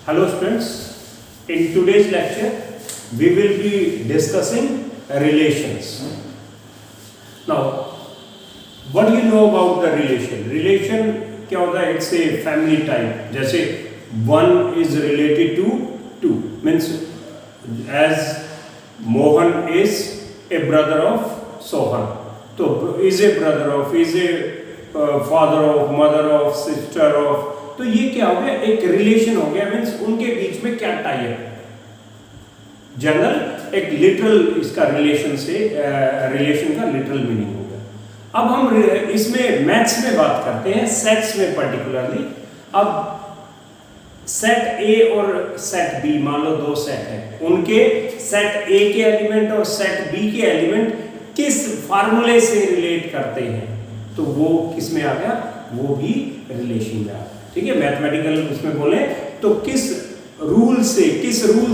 Hello students, in today's lecture we will be discussing relations. Now, what do you know about the relation? Relation क्या होता है? It's a family type. जैसे one is related to two, means as Mohan is a brother of Sohan. तो is a brother of, is a father of, mother of, sister of. तो ये क्या हो गया? एक रिलेशन हो गया, मीन्स उनके बीच में क्या टाई है. जनरल एक लिटरल इसका रिलेशन से रिलेशन का लिटरल मीनिंग हो गया. अब हम इसमें मैथ्स में बात करते हैं, सेट्स में पर्टिकुलरली. अब सेट ए और सेट बी, मान लो दो सेट है, उनके सेट ए के एलिमेंट और सेट बी के एलिमेंट किस फार्मूले से रिलेट करते हैं, तो वो किस में आ गया? वो भी रिलेशन में आ गया. ठीक है, मैथमेटिकल उसमें बोले तो किस रूल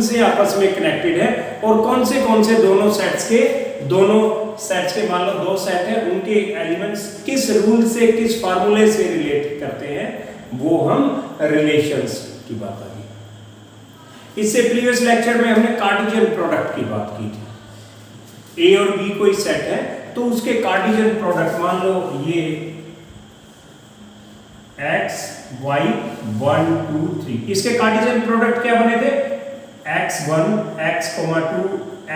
से आपस में कनेक्टेड है, और कौन से दोनों सेट्स के मान लो दो सेट है, उनके एलिमेंट्स किस रूल से, किस फार्मूले से रिलेट करते हैं, वो हम रिलेशंस की बात आ गई. इससे प्रीवियस लेक्चर में हमने कार्टेशियन प्रोडक्ट की बात की थी. ए और बी कोई सेट है तो उसके कार्टेशियन प्रोडक्ट, मान लो ये x y 1 2 3, इसके कार्टेशियन प्रोडक्ट क्या बने थे? x1 x2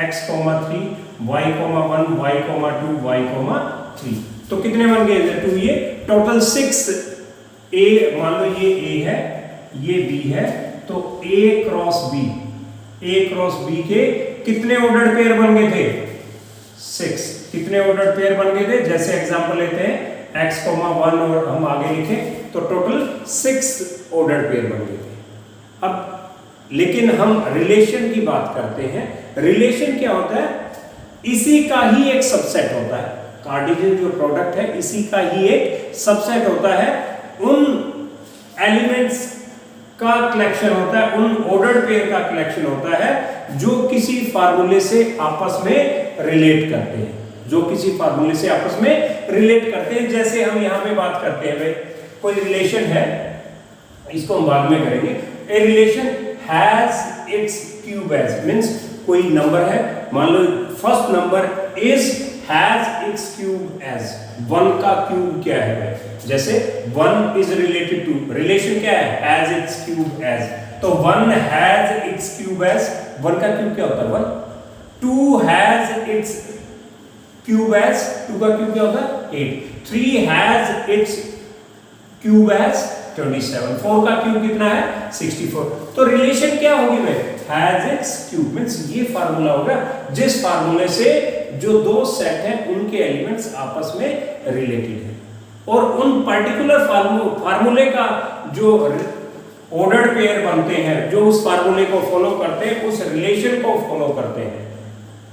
x3 y1 y2 y3. तो कितने बन गए थे? 2. ये टोटल 6. a मान लो ये a है, ये b है, तो a क्रॉस b के कितने ऑर्डर्ड पेयर बन गए थे? 6. कितने ऑर्डर्ड पेयर बन गए थे? जैसे एग्जांपल लेते हैं x1 और हम आगे लिखे तो टोटल 6 ऑर्डर्ड पेयर बन गए थे. अब लेकिन हम रिलेशन की बात करते हैं. रिलेशन क्या होता है? इसी का ही एक सबसेट होता है. कार्टेशियन जो प्रोडक्ट है इसी का ही एक सबसेट होता है. उन एलिमेंट्स का कलेक्शन होता है, उन ऑर्डर्ड पेयर का कलेक्शन होता है जो किसी फार्मूले से आपस में रिलेट करते हैं, जैसे हम यहां पे बात करते हैं, भाई कोई रिलेशन है, इसको हम बाद में करेंगे. A relation has its cube as, means कोई नंबर है, मान लो first number is has its cube as. 1 का क्यूब क्या है भाई? जैसे 1 इज रिलेटेड टू, रिलेशन क्या है? Has its cube as. तो 1 हैज इट्स क्यूब एज, 1 का क्यूब क्या होता है? 1. 2 हैज इट्स क्यूब एज, 2 का क्यूब क्या होता है? 8. 3 हैज इट्स क्यूब एज 27. 4 का क्यूब कितना है? 64. तो रिलेशन क्या होगी भाई? हैज इट्स क्यूब, मींस ये फार्मूला होगा जिस फार्मूले से जो दो सेट है उनके एलिमेंट्स आपस में रिलेटेड है, और उन पर्टिकुलर फार्मूले का जो ऑर्डर्ड पेयर बनते हैं, जो उस फार्मूले को फॉलो करते हैं, उस रिलेशन को फॉलो करते हैं,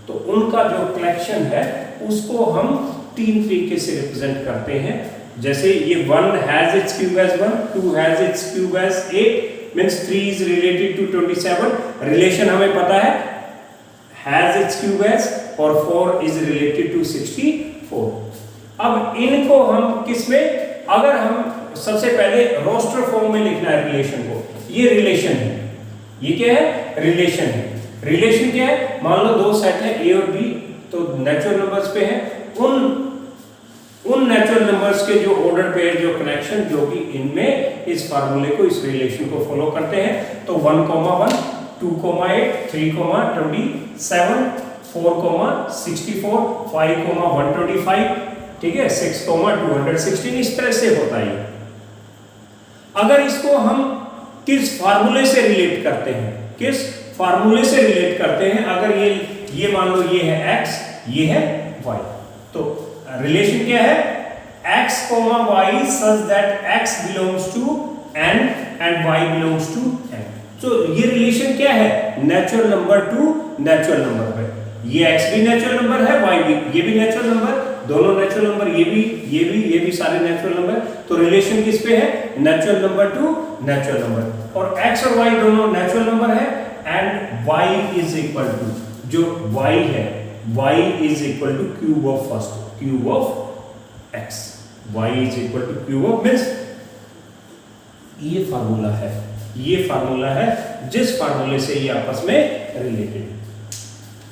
तो उनका जो कलेक्शन है उसको हम 3 तरीके से रिप्रेजेंट करते हैं. जैसे ये 1 has its cube as 1, 2 has its cube as 8, means 3 is related to 27. Relation हमें पता है हैज इट्स क्यूब एज, और 4 इज रिलेटेड टू 64. अब इनको हम किस में, अगर हम सबसे पहले रोस्टर फॉर्म में लिखना है रिलेशन को, ये रिलेशन है. ये क्या है? रिलेशन है. रिलेशन क्या है? मान लो दो सेट है ए और बी, तो नेचुरल नंबर्स पे है. उन नेचुरल नंबर्स के जो ऑर्डर पेयर, जो कनेक्शन, जो कि इनमें इस फार्मूले को, इस रिलेशन को फॉलो करते हैं. तो 1, 1, 2, 8, 3, 27, 4, 64, 5, 125, ठीक है, 6, 216. इस तरह से होता है. अगर इसको हम किस फार्मूले से रिलेट करते हैं, किस फार्मूले से रिलेट करते हैं, अगर ये मान लो ये है x, ये है y, तो रिलेशन क्या है? x, y such that x belongs to n and y belongs to n. तो ये रिलेशन क्या है? Natural number to natural number है. ये x भी नेचुरल नंबर है, y भी, ये भी नेचुरल नंबर, दोनों नेचुरल नंबर, ये भी सारे नेचुरल नंबर. तो रिलेशन किस पे है? Natural number to natural number. और x और y दोनों नेचुरल नंबर है, and y is equal to, जो y है, y is equal to cube of first, cube of x. y is equal to cube of, means ये formula है. ये formula है जिस फार्मूले से ये आपस में रिलेटेड है।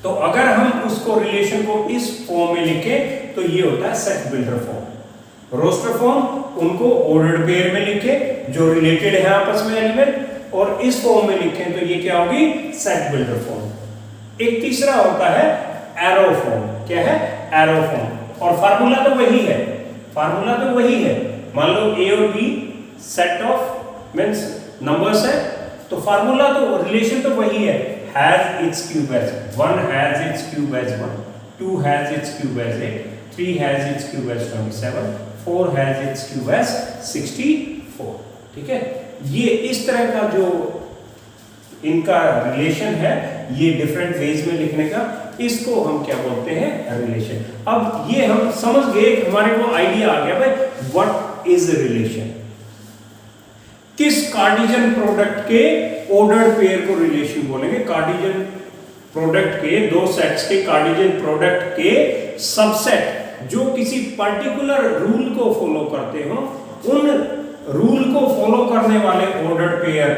तो अगर हम उसको रिलेशन को इस फॉर्म में लिखें तो ये होता है set builder form. Roster form उनको ऑर्डर्ड पेयर में लिखे जो रिलेटेड है आपस में एलिमेंट, और इस फॉर्म में लिखें तो ये क्या होगी, सेट बिल्डर फॉर्म। एक तीसरा होता है एरो फॉर्म। क्या है, एरो फॉर्म। और फार्मूला तो वही है, फार्मूला तो वही है। मान लो ए और B set of means numbers है, तो फार्मूला तो रिलेशन तो वही है, has its cube as 1, has its cube as 1, 2 has its cube as 8, 3 has its cube as 27, 4 has its cube as 64। ठीक है, ये इस तरह का जो इनका रिलेशन है, ये डिफरेंट वेज में लिखने का, इसको हम क्या बोलते हैं, रिलेशन। अब ये हम समझ गए, हमारे को आइडिया आ गया भाई व्हाट इज रिलेशन। किस कार्टेशियन प्रोडक्ट के ऑर्डर्ड पेयर को रिलेशन बोलेंगे। कार्टेशियन प्रोडक्ट के दो सेट्स के कार्टेशियन प्रोडक्ट के सबसेट जो किसी पर्टिकुलर रूल को फॉलो करते हो, उन रूल को फॉलो करने वाले ऑर्डर्ड पेयर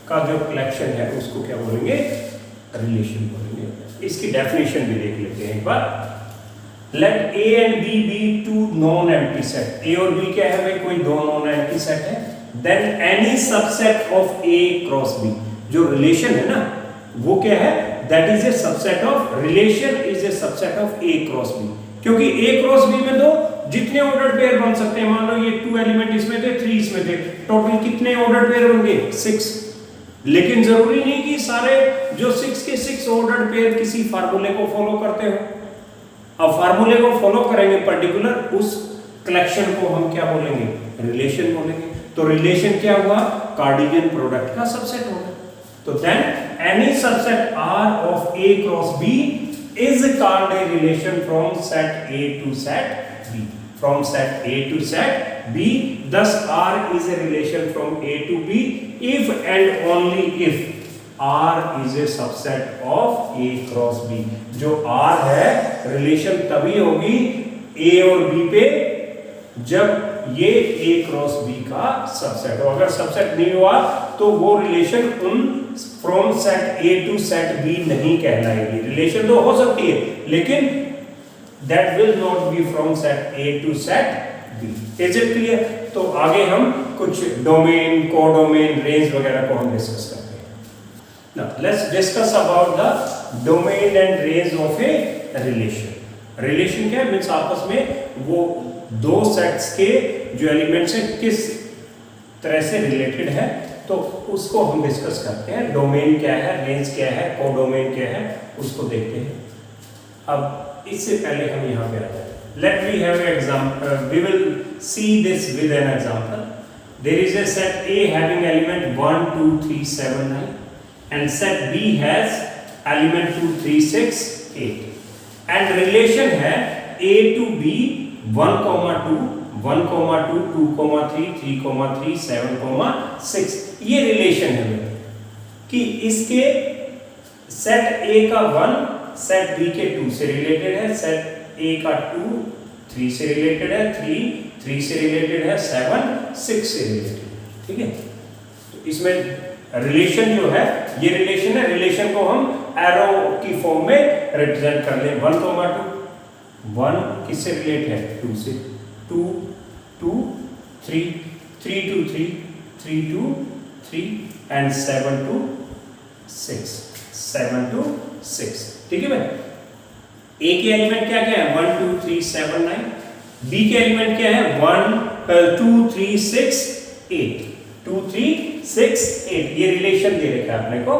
का जो कलेक्शन है उसको क्या बोलेंगे, रिलेशन बोलेंगे। इसकी डेफिनेशन भी देख लेते हैं एक बार। Let A and B be two non empty set. A और बी क्या है भाई, कोई दो नॉन एम्प्टी सेट है। Then any subset of A cross B, जो रिलेशन है ना वो क्या है, that is a subset of, relation is a subset of A cross B. क्योंकि ए क्रॉस बी में तो जितने ऑर्डर्ड पेयर बन सकते हैं, मान लो ये 2 एलिमेंट इसमें थे, 3 इसमें थे, टोटल कितने ऑर्डर्ड पेयर होंगे, 6। लेकिन जरूरी नहीं कि सारे जो 6 के 6 ऑर्डर्ड पेयर किसी फार्मूले को फॉलो करते हो। अब फार्मूले को फॉलो करेंगे पर्टिकुलर, उस कलेक्शन को हम क्या बोलेंगे, रिलेशन बोलेंगे। तो रिलेशन क्या हुआ, कार्टेशियन प्रोडक्ट का सबसेट होगा। तो then any subset R of A cross B is called a relation from set A to set B. From set A to set B, thus R is a relation from A to B if and only if R is a subset of A cross B. जो R है relation तभी होगी A और B पे जब ये A cross B का subset हो। अगर सबसेट नहीं हुआ तो वो रिलेशन उन from set A to set B नहीं कहलाएगी। रिलेशन तो हो सकती है लेकिन that will not be from set A to set B। Is it clear? तो आगे हम कुछ डोमेन, कोडोमेन, रेंज वगैरह को हम डिस्कस करते हैं। Now let's discuss about the domain and range of a relation. Relation क्या है, मींस आपस में वो दो सेट्स के जो एलिमेंट्स हैं किस तरह से रिलेटेड है, तो उसको हम डिस्कस करते हैं। डोमेन क्या है, रेंज क्या है, कोडोमेन क्या है, उसको देखते हैं। अब इससे पहले हम यहाँ पे आ जाए, let we have an example, we will see this with an example. There is a set A having element 1 2 3 7 9 and set B has element 2 3 6 8 and relation है A to B 1 2 1 2 2 3 3 3 7 6। ये रिलेशन है कि इसके सेट A का 1 set B के 2 से related है, set A का 2 3 से रिलेटेड है, 3 से रिलेटेड है, 7 6 से रिलेटेड है। ठीक है, तो इसमें रिलेशन जो है ये रिलेशन है। रिलेशन को हम एरो की फॉर्म में रिप्रेजेंट कर लें। 1 2 1 किससे रिलेट है, 2 से, 2 2 3 3 2 3 3 2 3 and 7 2 6 7 2 6। ठीक है भाई, ए के एलिमेंट क्या क्या है, 1 2 3 7 9। बी के एलिमेंट क्या है, 2 3 6 8 2 3 6 8। ये रिलेशन दे रखा है अपने को।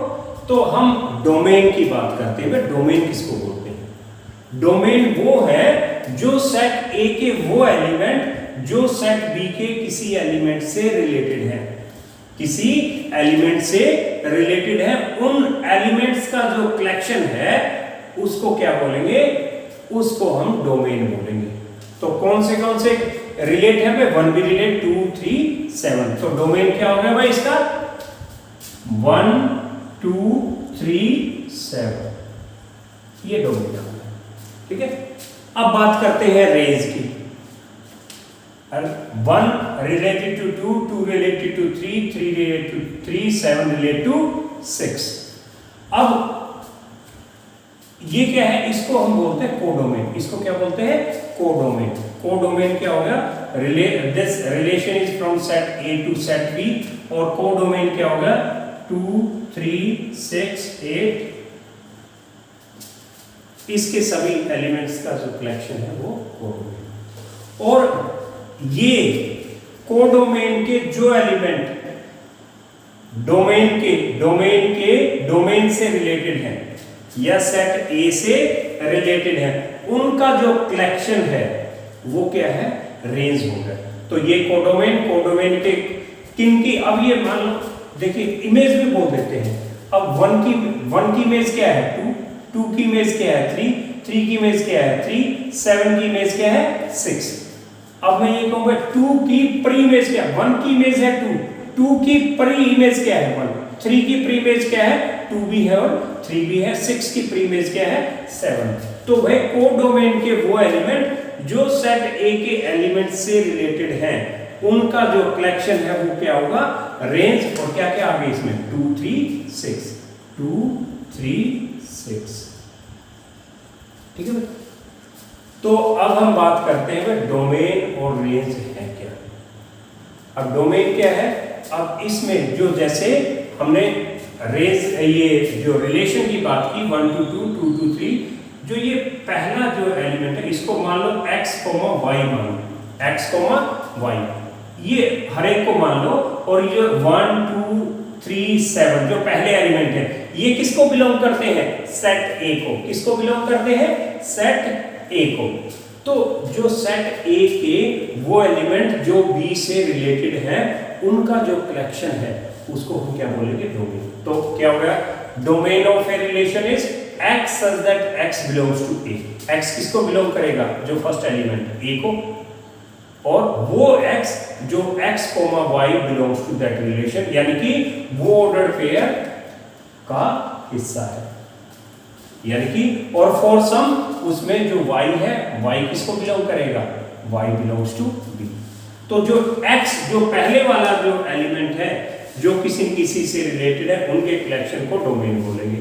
तो हम डोमेन की बात करते हैं। डोमेन किसको बोलते हैं? डोमेन वो है जो सेट ए के वो एलिमेंट जो सेट बी के किसी एलिमेंट से रिलेटेड है, किसी एलिमेंट से रिलेटेड है। उन एलिमेंट्स का जो कलेक्शन है उसको क्या बोलेंगे, उसको हम डोमेन बोलेंगे। तो कौन से रिलेट है भाई, 1 भी रिलेट, 2 3 7। तो डोमेन क्या हो गया भाई इसका, 1 2 3 7। ये डोमेन हो गया। ठीक है, अब बात करते हैं रेंज की। 1 related to 2, 2 related to 3, 3 related to 3, 7 related to 6. अब ये क्या है, इसको हम बोलते हैं कोडोमेन. इसको क्या बोलते हैं, कोडोमेन. कोडोमेन क्या होगा, this relation is from set A to set B. और कोडोमेन क्या होगा, 2, 3, 6, 8, इसके सभी एलिमेंट्स का जो कलेक्शन है वो कोडोमेन. और ये कोडोमेन के जो एलिमेंट डोमेन से रिलेटेड हैं या सेट ए से रिलेटेड है, उनका जो कलेक्शन है वो क्या है, रेंज होगा. तो ये कोडोमेन के किन की, अब ये मान लो देखिए इमेज भी बोल देते हैं. अब 1 की इमेज क्या है, 2 की इमेज क्या है, 3 की इमेज क्या है, 3, 7 की इमेज क्या है, 6. अब मैं ये कहूंगा 2 की प्री इमेज क्या है, 1 की इमेज है 2 की प्री इमेज क्या है 1, 3 की प्री इमेज क्या है, 2 भी है और 3 भी है, 6 की प्री इमेज क्या है, 7. तो भाई कोडोमेन के वो एलिमेंट जो सेट ए के एलिमेंट से रिलेटेड हैं, उनका जो कलेक्शन है वो क्या होगा, रेंज. और क्या क्या आगे इसमें 2, 3, 6, 2, 3, 6. ठीक है. तो अब हम बात करते हैं डोमेन और रेंज है क्या. अब डोमेन क्या है, अब इसमें जो जैसे हमने रेंज ये जो रिलेशन की बात की 1 to 2, 2 to 3, जो ये पहला जो एलिमेंट है इसको मान लो x, y मान लो, x, y ये हर एक को मान लो. और ये 1, 2, 3, 7 जो पहले एलिमेंट है ये किसको बिलोंग करते हैं, सेट ए को. किसको बिलोंग करते हैं, सेट ए को. तो जो सेट ए के वो एलिमेंट जो बी से रिलेटेड है, उनका जो कलेक्शन है उसको हम क्या बोलेंगे, डोमेन. तो क्या होगा, domain of a relation is x such that x belongs to a. x किसको बिलोंग करेगा, जो फर्स्ट एलिमेंट a को, और वो x जो x, y belongs to that relation, यानी कि वो ऑर्डर पेयर का हिस्सा है. यानी कि और फॉर सम उसमें जो y है, y किसको बिलोंग करेगा, y belongs to b. तो जो x जो पहले वाला जो एलिमेंट है जो किसी से रिलेटेड है, उनके कलेक्शन को डोमेन बोलेंगे.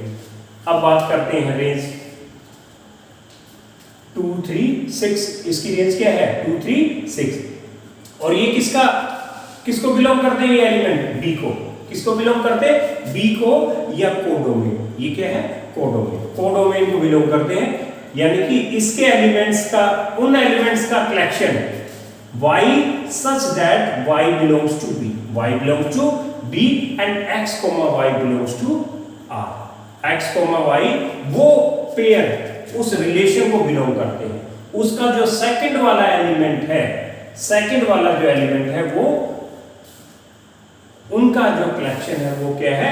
अब बात करते हैं रेंज. 2, 3, 6 इसकी रेंज क्या है, 2, 3, 6. और ये किसको बिलोंग करते हैं, ये एलिमेंट बी को. किसको बिलोंग करते हैं, बी को या कोडोमेन. ये क्या है, कोडोमेन को बिलोंग करते हैं. यानी कि इसके एलिमेंट्स का, उन एलिमेंट्स का collection y such that y belongs to b, y belongs to b and x, y belongs to r. x, y वो पेयर उस रिलेशन को बिलोंग करते हैं. उसका जो सेकंड वाला एलिमेंट है, सेकंड वाला जो एलिमेंट है वो, उनका जो कलेक्शन है वो क्या है,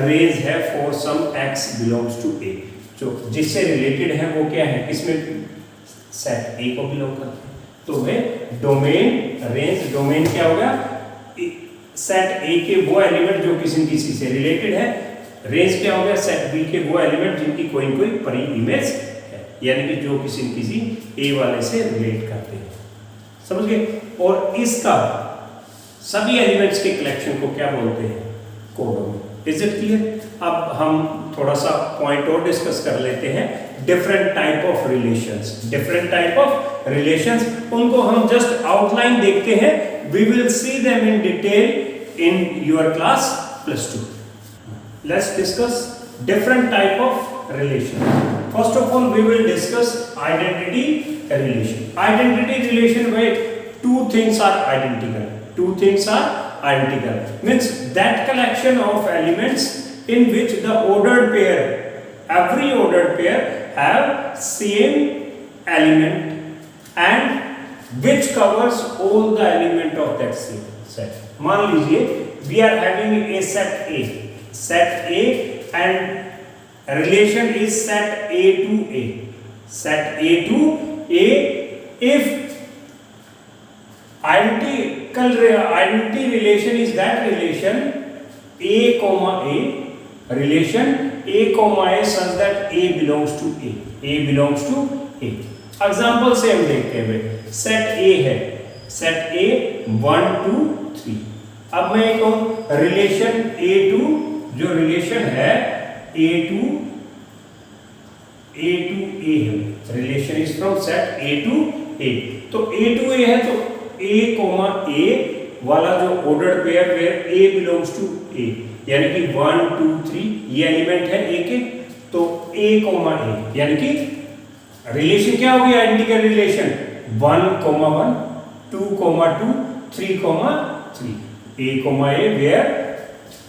रेंज है for some x belongs to a. जो जिससे रिलेटेड है वो क्या है, किसमें, सेट a को बिलोंग करते हैं. तो वे डोमेन, रेंज. डोमेन क्या होगा, सेट ए के वो एलिमेंट जो किसी से रिलेटेड है. रेंज क्या होगा, सेट बी के वो एलिमेंट जिनकी कोई परी इमेज है, यानी कि जो किसी ए वाले से रिलेट करते हैं. समझ गए. और इसका सभी एलिमेंट्स के कलेक्शन को क्या बोलते हैं, कोडोमेन. Is it clear. अब हम थोड़ा सा पॉइंट और डिस्कस कर लेते हैं. Different type of relations. Different type of relations, उनको हम जस्ट आउटलाइन देखते हैं. We will see them in detail in your class +2. Let's discuss different type of relation. First of all, we will discuss identity relation. Identity relation where two things are identical. Two things are identical. Means that collection of elements in which the ordered pair, every ordered pair have same element and which covers all the element of that same set. मान लीजिए we are having a set A. Set A and relation is set A to A. Set A to A. If identity relation is that relation A comma A, relation A comma A such that A belongs to A. A belongs to A. Example से हम देखते हैं. Set A है, set A 1 2 3। अब मैं कहूं relation A to, जो relation है A टू A है, relation is from set A to A। तो A टू A है तो A, वाला जो ordered pair where A belongs to A, यानी कि 1 2 3 ये एलिमेंट है A के, तो A, यानी कि रिलेशन क्या हो गया, identical relation 1, 1 2, 2 3, 3 A, where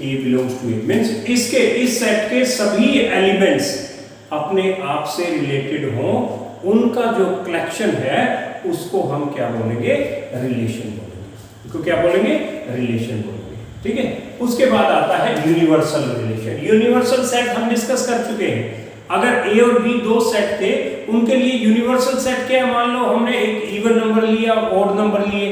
A belongs to A means इसके इस सेट के सभी एलिमेंट्स अपने आप से रिलेटेड हों, उनका जो कलेक्शन है उसको हम क्या बोलेंगे, रिलेशन बोलेंगे। इसको क्या बोलेंगे, रिलेशन बोलेंगे। ठीक है, उसके बाद आता है यूनिवर्सल रिलेशन। यूनिवर्सल सेट हम डिस्कस कर चुके हैं। अगर A और B दो सेट थे, उनके लिए यूनिवर्सल सेट क्या है, मान लो हमने एक इवन नंबर लिया, ऑड नंबर लिए,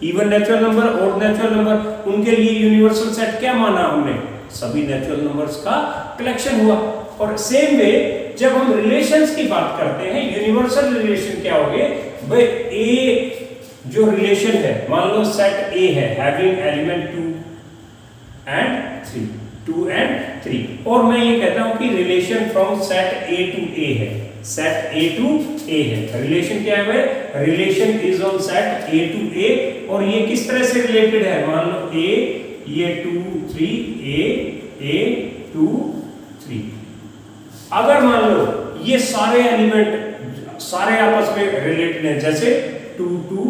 even natural number, odd natural number, उनके लिए यूनिवर्सल सेट क्या माना हमने, सभी नेचुरल नंबर्स का कलेक्शन हुआ। और सेम वे जब हम रिलेशंस की बात करते हैं, यूनिवर्सल रिलेशन क्या हो गए भाई, A जो रिलेशन है, मान लो सेट A है हैविंग एलिमेंट 2 and 3, और मैं ये कहता हूं कि relation from set A to A है, सेट A टू A है। रिलेशन क्या है भाई, relation is on set A to A, और ये किस तरह से रिलेटेड है, मान लो A, ये 2 3 A 2 3। अगर मान लो ये सारे एलिमेंट सारे आपस में रिलेटेड हैं, जैसे 2 2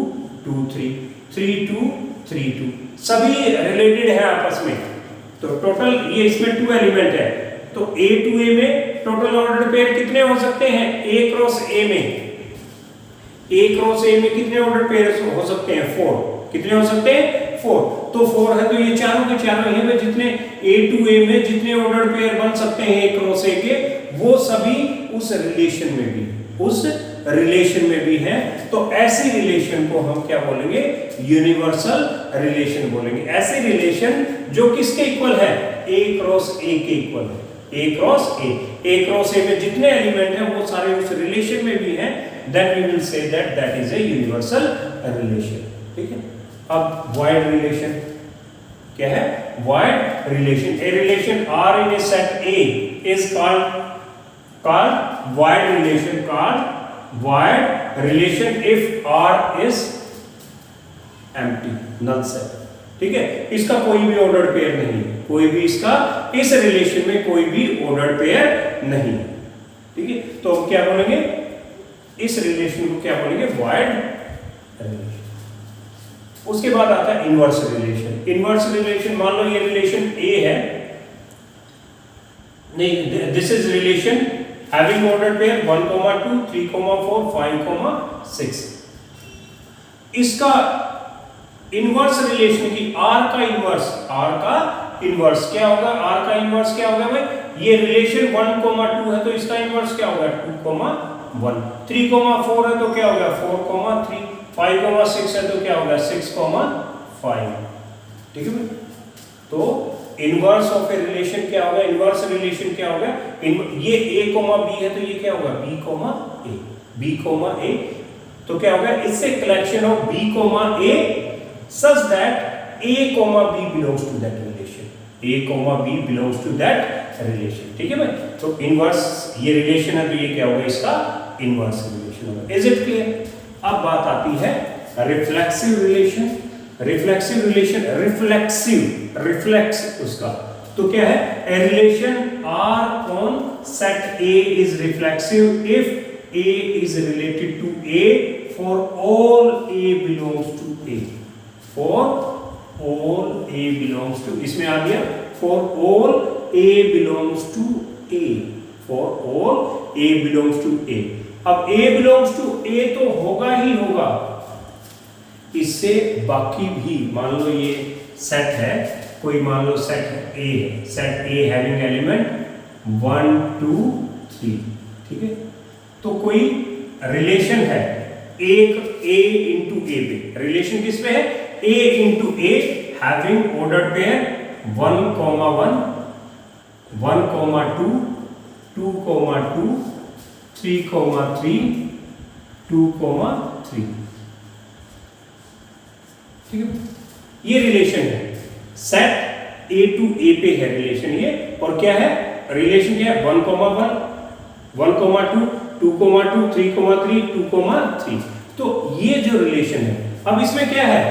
2 3 3 2 3 2, सभी रिलेटेड है आपस में, तो टोटल ये इसमें 2 एलिमेंट है, तो A टू A में टोटल ऑर्डर्ड पेयर कितने हो सकते हैं, A क्रॉस A में कितने ऑर्डर्ड पेयर हो सकते हैं, 4। कितने हो सकते हैं, 4। तो 4 है तो ये चारों के चारों हैं वे, जितने A टू A में जितने ऑर्डर्ड पेयर बन सकते हैं A क्रॉस A के, वो सभी उस रिलेशन में भी हैं। तो ऐसी रिलेशन को हम क्या बोलेंगे, यूनिवर्सल रिलेशन बोलेंगे। ऐसी रिलेशन जो किसके इक्वल है, A क्रॉस A के इक्वल है, A क्रॉस A में जितने एलिमेंट हैं वो सारे उस रिलेशन में भी हैं, then we will say that is a universal relation. ठीक है, अब वाइड रिलेशन क्या है, void relation, a relation R in a set A is called wide relation if R is empty, null set। ठीक है, इसका कोई भी ऑर्डर्ड पेयर नहीं है, कोई भी इसका इस रिलेशन में कोई भी ऑर्डर्ड पेयर नहीं है। ठीक है, तो क्या बोलेंगे, इस रिलेशन को क्या बोलेंगे, वाइड रिलेशन। उसके बाद आता है इनवर्स रिलेशन। इनवर्स रिलेशन, मान लो ये रिलेशन A है, नहीं, this is relation having ordered pair 1, 2, 3, 4, 5, 6। इसका इनवर्स रिलेशन की R का इनवर्स क्या होगा, R का इनवर्स क्या होगा भाई, ये रिलेशन 1, 2 है तो इसका इनवर्स क्या होगा, 2, 1। 3, 4 है तो क्या होगा, 4, 3। 5, 6 है तो क्या होगा, 6, 5। ठीक है, तो इनवर्स ऑफ ए रिलेशन क्या होगा, इनवर्स रिलेशन क्या होगा, ये A, B है तो ये क्या होगा, B, A। तो क्या होगा, इससे collection of B, A such that A, B belongs to that relation, A, B belongs to that relation। ठीक है भाई, तो इनवर्स ये रिलेशन है तो ये क्या होगा, इसका इनवर्स रिलेशन होगा। Is it clear? अब बात आती है रिफ्लेक्सिव रिलेशन। रिफ्लेक्स उसका तो क्या है, a relation R on set A is reflexive if A is related to A for all A belongs to A, for all A belongs to, इसमें आ गया for all A belongs to A, for all A belongs to A। अब A belongs to A तो होगा ही होगा, इससे बाकी भी, मान लो ये सेट है, कोई मान लो सेट A है, सेट A हैविंग एलिमेंट 1, 2, 3। ठीक है, तो कोई रिलेशन है एक A into A पे, रिलेशन किस पे है, A into A having ordered pair 1, 1, 1, 2, 2, 2, 3, 3, 2, 3। ठीक है, ये रिलेशन है, सेट ए टू ए पे है रिलेशन ये। और क्या है रिलेशन, क्या है 1,1 1,2 2,2 3,3 2,3। तो ये जो रिलेशन है, अब इसमें क्या है,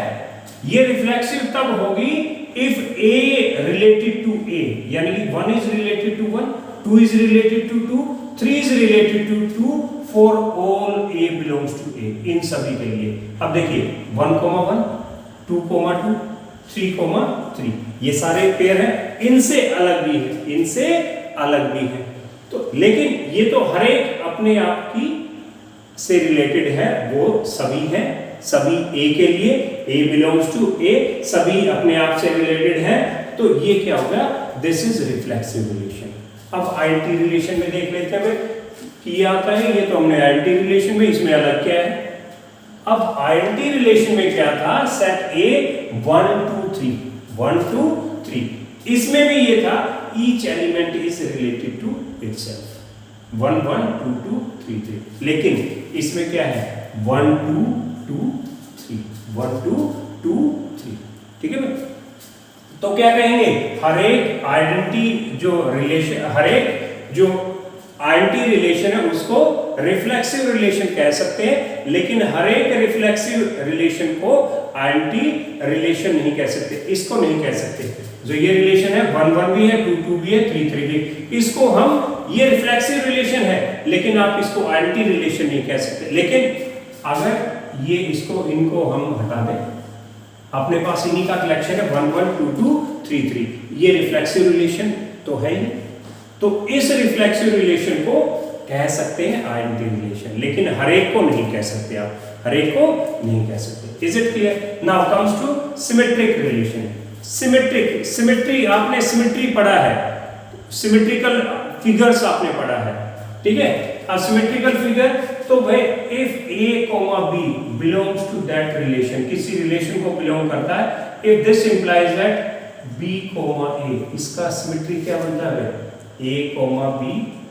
ये रिफ्लेक्सिव तब होगी if A related to A, यानी कि 1 is related to 1, 2 is related to 2, 3 is related to 2 for all A belongs to A, इन सभी के लिए। अब देखिए 1,1 2,2 3,3 ये सारे पेयर हैं, इनसे अलग भी है, इनसे अलग भी है। तो लेकिन ये तो हर एक अपने आप की से रिलेटेड है, वो सभी हैं, सभी A के लिए, A बिलोंग्स टू A, सभी अपने आप से रिलेटेड है। तो ये क्या हो गया, दिस इज रिफ्लेक्सिव रिलेशन। अब आइडेंटिटी रिलेशन में देख लेते हैं कि ये आता है, ये तो हमने आइडेंटिटी रिलेशन में, इसमें अलग क्या है। अब आइडेंटिटी रिलेशन में क्या था, सेट A 1 2 3 1 2 3, इसमें भी ये था each element is related to itself 1 1 2 2 3 3। लेकिन इसमें क्या है 1 2 2 3 1 2 2 3, ठीक है भाई। तो क्या कहेंगे, हर एक आइडेंटिटी जो रिलेशन, हर एक जो आइडेंटिटी रिलेशन है उसको रिफ्लेक्सिव रिलेशन कह सकते हैं, लेकिन हर एक रिफ्लेक्सिव रिलेशन को आइडेंटिटी रिलेशन नहीं कह सकते, इसको नहीं कह सकते। जो ये रिलेशन है 1 1 भी है, 2 2 भी है, 3 3 भी, इसको हम, ये रिफ्लेक्सिव रिलेशन है, लेकिन आप इसको आइडेंटिटी रिलेशन नहीं कह सकते। लेकिन अगर ये इसको, इनको हम हटा दें, अपने पास इन्हीं का कलेक्शन है 1 1 2 2 3 3, ये रिफ्लेक्सिव रिलेशन तो है ही। तो इस रिफ्लेक्सिव रिलेशन को कह सकते हैं आइडेंटिटी रिलेशन, लेकिन हर एक को नहीं कह सकते, आप हर एक को नहीं कह सकते। Is it clear? Now comes to symmetric relation. Symmetric, symmetry, आपने सिमेट्री पढ़ा है, सिमेट्रिकल फिगर्स आपने पढ़ा है, ठीक है। अब सिमेट्रिकल फिगर, तो भाई if A, B belongs to that relation, किसी रिलेशन को बिलोंग करता है, if this implies that B, A, इसका सिमेट्री क्या बनता है A, B,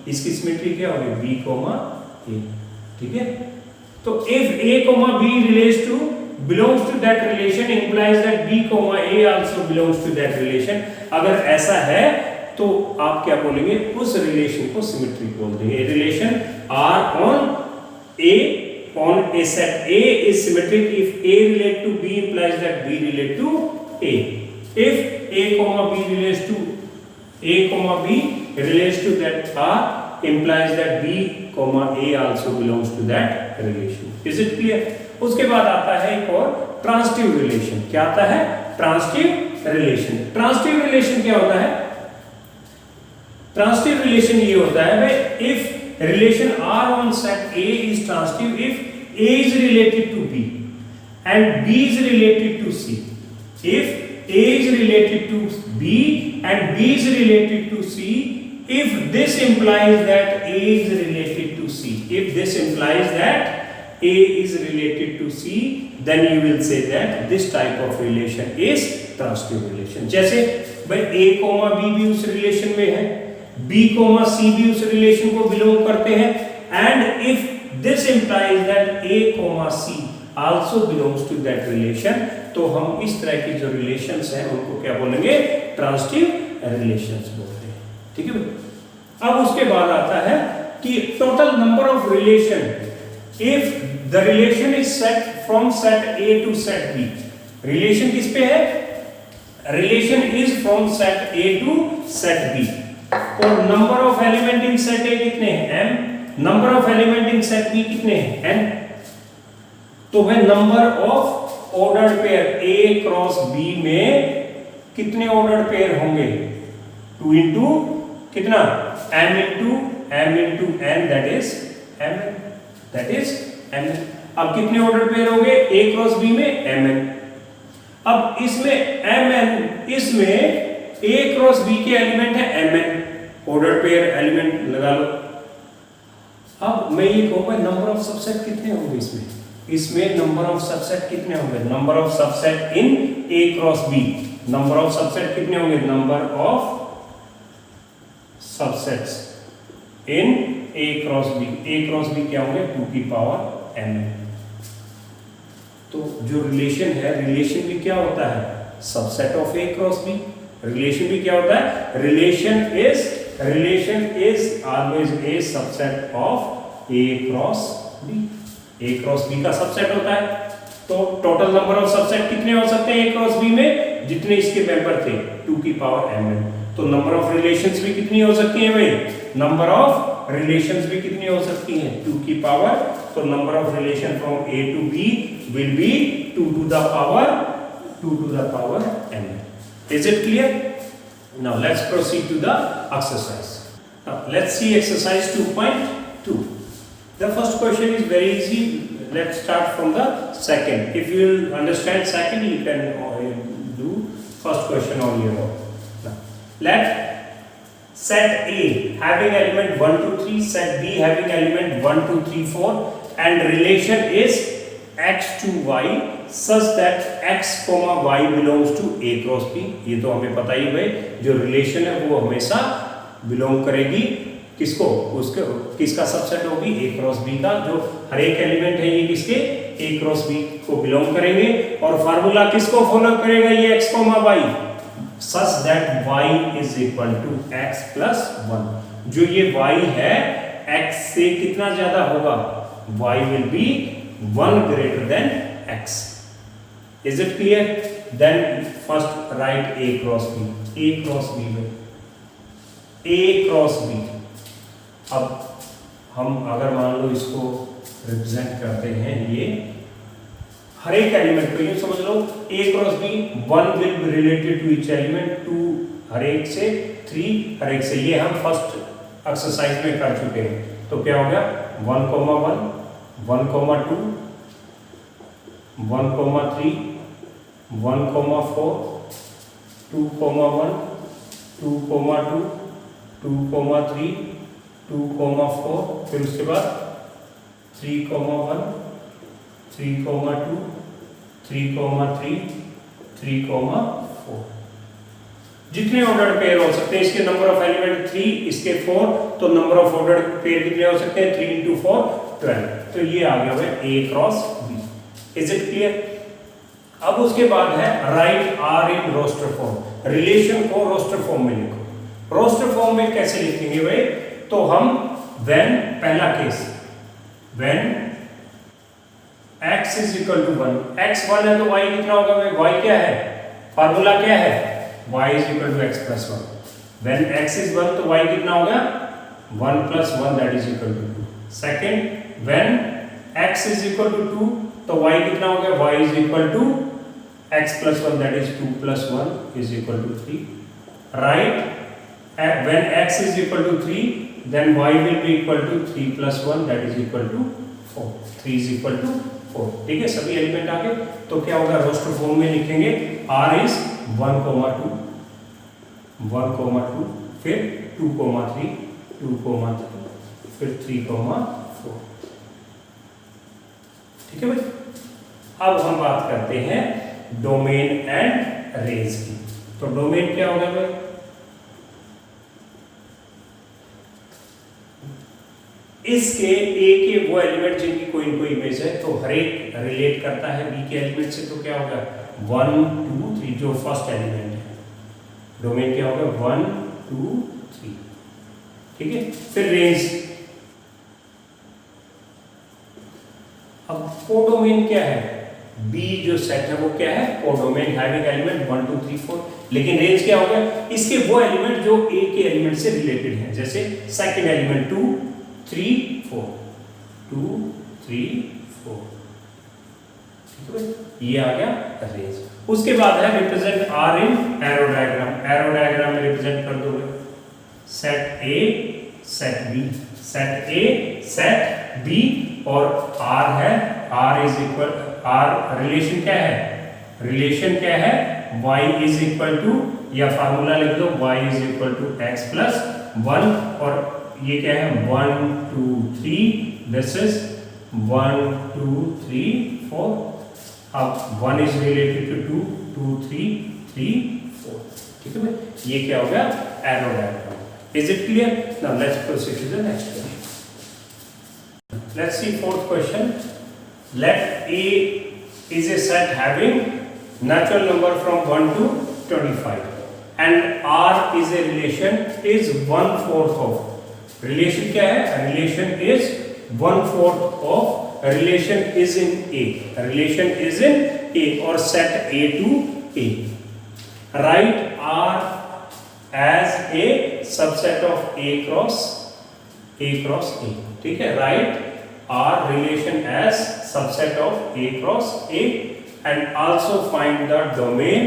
इसकी सिमेट्री क्या होगी B, A, ठीक है। तो if A, B relates to belongs to that relation implies that B, A also belongs to that relation। अगर ऐसा है तो आप क्या बोलेंगे, उस रिलेशन को सिमेट्रिक बोल देंगे। A relation R on a set A is symmetric if A relate to B implies that B relate to A। If A, B relates to that R implies that B, A also belongs to that relation। Is it clear? उसके बाद आता है एक और transitive relation. क्या आता है? Transitive relation. Transitive relation क्या होता है? ट्रांसिटिव रिलेशन ये होता है भाई, if relation R on set A is transitive if A is related to B and B is related to C। If A is related to B and B is related to C, if this implies that A is related to C, if this implies that A is related to C, then you will say that this type of relation is transitive relation। जैसे भाई A, B भी उस relation में है, B, C भी उस relation को belong करते हैं, and if this implies that A, C also belongs to that relation, तो हम इस तरह की जो रिलेशंस हैं उनको क्या बोलेंगे? ट्रांसिटिव रिलेशंस बोलते हैं, ठीक है। अब उसके बाद आता है कि total number of relation, if the relation is set from set A to set B, relation किस पे है? relation is from set A to set B, और number of element in set A कितने हैं? m, number of element in set B कितने हैं? n। तो वह number of ordered pair A cross B में कितने ordered pair होंगे? 2 into कितना? m into n, that is mn। अब कितने ऑर्डर पेयर हो गए? A क्रॉस B में mn। अब इसमें mn, इसमें A क्रॉस B के एलिमेंट है mn, ऑर्डर पेयर एलिमेंट लगा लो। अब मैं ये कहूंगा नंबर ऑफ सबसेट कितने होंगे इसमें? इसमें नंबर ऑफ सबसेट कितने होंगे? Number of subset in A cross B, number of subset कितने होंगे? Number of subsets in A cross B, A cross B क्या होंगे? 2 की पावर n, तो जो रिलेशन है, रिलेशन भी क्या होता है, subset of A cross B. Relation भी क्या होता है, relation is always a subset of A cross B. A cross B का सबसेट होता है। तो टोटल नंबर ऑफ सबसेट कितने हो सकते हैं ए क्रॉस बी में, जितने इसके मेंबर थे 2 की पावर mn। तो नंबर ऑफ रिलेशंस भी कितनी हो सकती है भाई, नंबर ऑफ रिलेशंस भी कितनी हो सकती हैं 2 की पावर। तो number of relation from A to B will be 2 to the power mn। Is it clear? Now let's proceed to the exercise. Now let's see exercise 2.2. The first question is very easy. Let's start from the second. If you understand second, you can do first question on your own. Now, let set A having element 1 2 3, set B having element 1 2 3 4, and relation is x to y such that x, y belongs to A cross B। ये तो हमें पता ही है, जो relation है वो हमेशा belong करेगी किसको, उसके किसका सबसेट होगी, ए क्रॉस बी का। जो हर एक एलिमेंट है ये किसके, ए क्रॉस बी को बिलोंग करेंगे। और फार्मूला किसको फॉलो करेगा, ये x, y such that y is equal to x plus 1। जो ये y है x से कितना ज्यादा होगा, y will be 1 greater than x। Is it clear? Then first write A cross B। A cross B में A cross B। अब हम अगर मान लो इसको रिप्रेजेंट करते हैं, ये हर एक एलिमेंट को यूं समझ लो A cross B 1 will be related to each element, 2 हर एक से, 3 हर एक से। ये हम फर्स्ट एक्सरसाइज में कर चुके हैं। तो क्या हो गया 1, 1, 1, 2, 1, 3, 1, 4, 2, 1, 2, 2, 2, 3, 2, 4, फिर उसके बाद 3, 1, 3, 2, 3, 3, 4। जितने ऑर्डर्ड पेयर हो सकते हैं, इसके नंबर ऑफ एलिमेंट 3, इसके 4, तो नंबर ऑफ ऑर्डर्ड पेयर कितने हो सकते हैं 3 into 4 12। तो ये आ गया है A cross B। Is it clear? अब उसके बाद है write R in roster form. Relation को रोस्टर फॉर्म में लिखो। रोस्टर फॉर्म में कैसे लिखेंगे भाई, तो हम व्हेन, पहला case when x is equal to 1, x 1 है तो y कितना होगा भाई, y क्या है, फार्मूला क्या है, y is equal to x plus 1। When x is 1 तो y कितना होगा 1 plus 1 that is equal to 2। Second when x is equal to 2 तो y कितना हो गया, y is equal to x plus 1 that is 2 plus 1 is equal to 3। Right when x is equal to 3 then y will be equal to 3 plus 1 that is equal to 4। 3 is equal to 4। ठीक है, सभी element आ गए। तो क्या होगा, roster form में लिखेंगे r is 1, 2, 1, 2, फिर 2, 3, 2, 3, फिर 3, 4। ठीक है भाई। अब हम बात करते हैं डोमेन एंड रेंज की। तो डोमेन क्या होगा भाई, इसके A के वो एलिमेंट जिनकी कोई न कोई इमेज है, तो हर एक रिलेट करता है B के एलिमेंट से। तो क्या होगा 1, 2, 3 जो फर्स्ट एलिमेंट है, डोमेन क्या होगा 1, 2, 3। ठीक है, फिर रेंज। अब कोडोमेन क्या है, B जो सेट है वो क्या है, कोडोमेन हैविंग एलिमेंट 1, 2, 3, 4। लेकिन रेंज क्या होगा, इसके वो एलिमेंट जो A के एलिमेंट से रिलेटेड हैं। जैसे सेकंड एलिमेंट 2, 3, 4, 2, 3, 4। ठीक है, ये आ गया रेंज। उसके बाद है represent R in arrow diagram. Arrow diagram में रिप्रेजेंट कर दोगे set A, set B, set A, set B और R है, R is equal, R relation क्या है, रिलेशन क्या है y इज इक्वल टू, या फार्मूला लिख दो y is equal to x plus 1। और ये क्या है 1, 2, 3, दिस इज 1, 2, 3, 4। अब 1 इज रिलेटेड टू 2, 2, 3, 3, 4। ठीक है भाई, ये क्या हो गया arrow diagram. Is it clear? Now let's proceed to the next question. Let's see fourth question. Let A is a set having natural number from 1 to 25 and R is a relation is 1/4 of relation क्या है relation is 1/4 of relation is in A or set A to A. Write R as a subset of A cross A. ठीक है, write R relation as subset of A cross A and also find the domain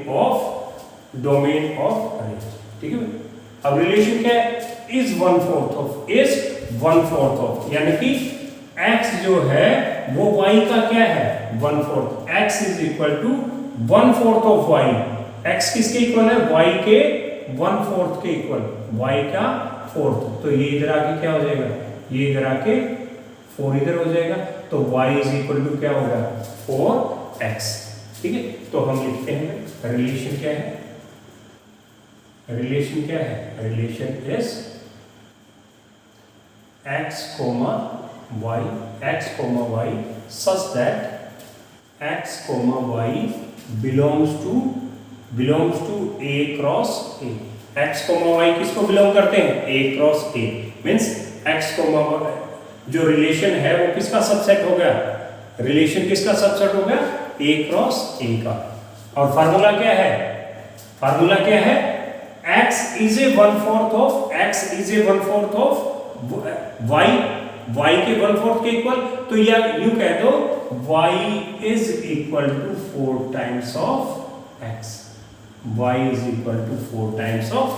of range. ठीक है, अब relation क्या है is 1/4 of यानी कि x जो है वो y का क्या है 1/4. x is equal to 1/4 of y. x किसके इक्वल है y के 1/4 के इक्वल, y का 4th. तो ये इधर आके क्या हो जाएगा, ये इधर आके 4 इधर हो जाएगा, तो y is equal to क्या होगा 4x. ठीक है, तो हम लिखते हैं रिलेशन क्या है, relation is x, y such that x, y belongs to A cross A. x, y किसको बिलोंग करते हैं A cross A. Means x, y जो रिलेशन है वो किसका सबसेट हो गया, रिलेशन किसका सबसेट हो गया A cross A का. और फार्मूला क्या है, x is a 1/4 of y के 1/4 के इक्वल. तो या यू कह दो y is equal to 4 times of x. y is equal to 4 times of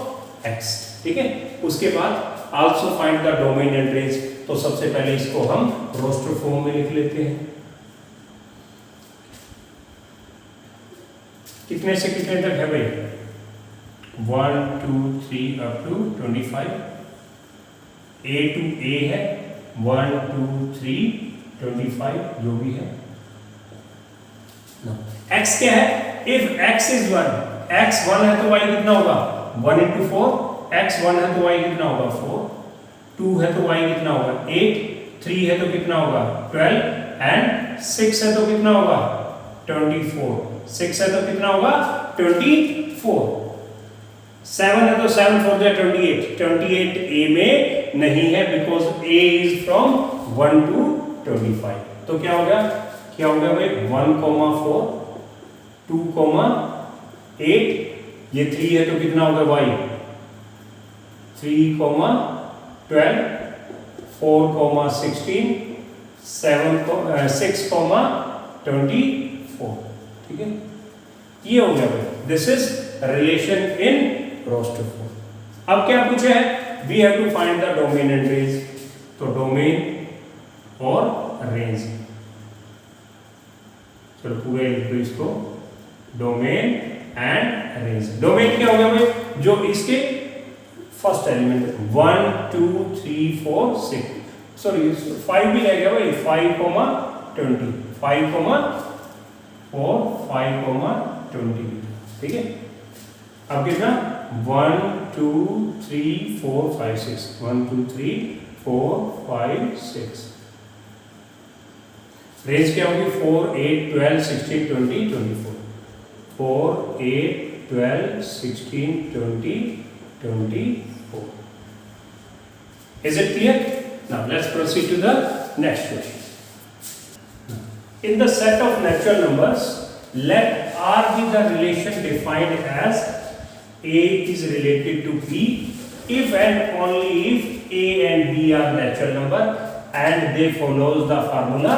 x. ठीक है, उसके बाद also find the domain and range. तो सबसे पहले इसको हम रोस्टर फॉर्म में लिख लेते हैं. कितने से कितने तक है भाई 1 2 3 up to 25. A to A है 1 2 3 25 जो भी है. x क्या है, if x is 1, x 1 है तो y कितना होगा 1 into 4. x 1 है तो y कितना होगा 4. 2 है तो y कितना होगा 8. 3 है तो कितना होगा 12 and 6 है तो कितना होगा 24. 6 है तो कितना होगा 24. 7 है तो 7 4 28. 28 A में नहीं है because A is from 1 to 25. तो क्या होगा भाई 1, 4 2, 8. ये 3 है तो कितना होगा y 3, 12 4, 16 6, 24. ठीक है, ये हो गया भाई. This is relation in roster form. अब क्या पूछा है, we have to find the domain and range. तो डोमेन और रेंज, चलो पूरे लिख दो इसको, डोमेन एंड रेंज. डोमेन क्या होगा भाई, जो इसके फर्स्ट एलिमेंट 1 2 3 4 6 सॉरी 5 भी रहेगा भाई 5, 20 5, 4 5, 20. ठीक है, अब कितना 1 2 3 4 5 6 1 2 3 4 5 6. रेंज क्या होगी 4 8 12 16 20 24. 4 8 12 16 20 24. Is it clear? Now let's proceed to the next question. In the set of natural numbers, let R be the relation defined as A is related to B if and only if A and B are natural number and they follows the formula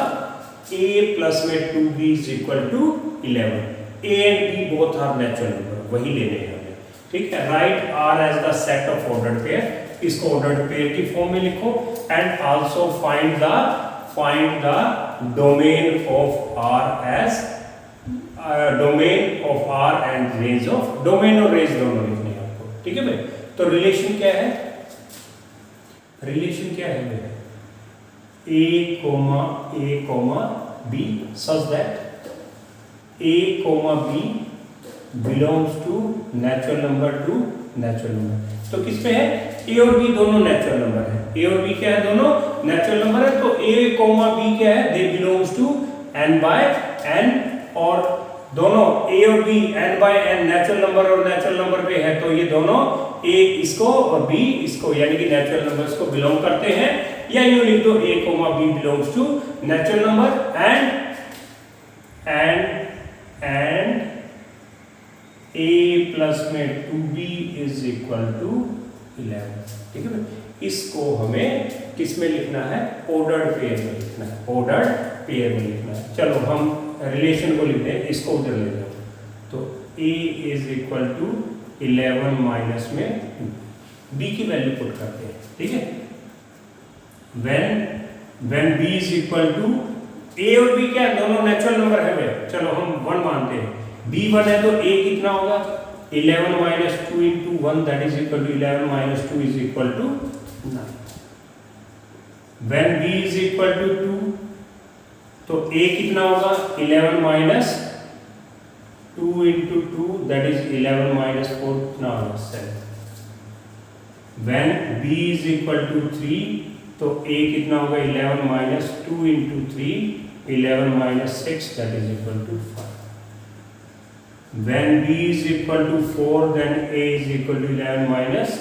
A plus में 2B is equal to 11. A and B both are natural number, वही लेने हैं हमें. ठीक है, write R as the set of ordered pair. इसको ordered pair की form में लिखो and also find the domain of R as domain of R and range of domain और range दोनों लिखने हैं आपको. ठीक है भाई, तो रिलेशन क्या है, भाई A, B such that A, B belongs to natural number to natural number. तो किस पे है, ए और बी दोनों नेचुरल नंबर है, ए और बी क्या है, दोनों नेचुरल नंबर है। तो ए कॉमा बी क्या है, they belongs to n by n, और दोनों ए और B n by n natural number और नेचुरल नंबर पे है, तो ये दोनों ए इसको और बी इसको यानी कि नेचुरल नंबर्स को बिलोंग करते हैं। या यूं लिख दो A comma B belongs to natural number and a plus में 2b इज इक्वल टू 11। ठीक है, इसको हमें किस में लिखना है, ऑर्डर्ड पेयर में लिखना है, ऑर्डर्ड पेयर में लिखना है। चलो हम रिलेशन को लिखते हैं, इसको उधर ले जाओ। तो a is equal to 11 minus में 2, b की वैल्यू पुट करते हैं। ठीक है, when b is equal to, a और b क्या दोनों नेचुरल नंबर है वे, चलो हम 1 मानते हैं, b 1 है तो a कितना होगा, 11 minus 2 into 1 that is equal to 11 minus 2 is equal to 9। when b is equal to 2 तो a कितना होगा, 11 minus 2 into 2 that is 11 minus 4 कितना होगा, 7। when b is equal to 3 तो a कितना होगा, 11 minus 2 into 3 11 minus 6 that is equal to 5। when b is equal to 4 then a is equal to 11 minus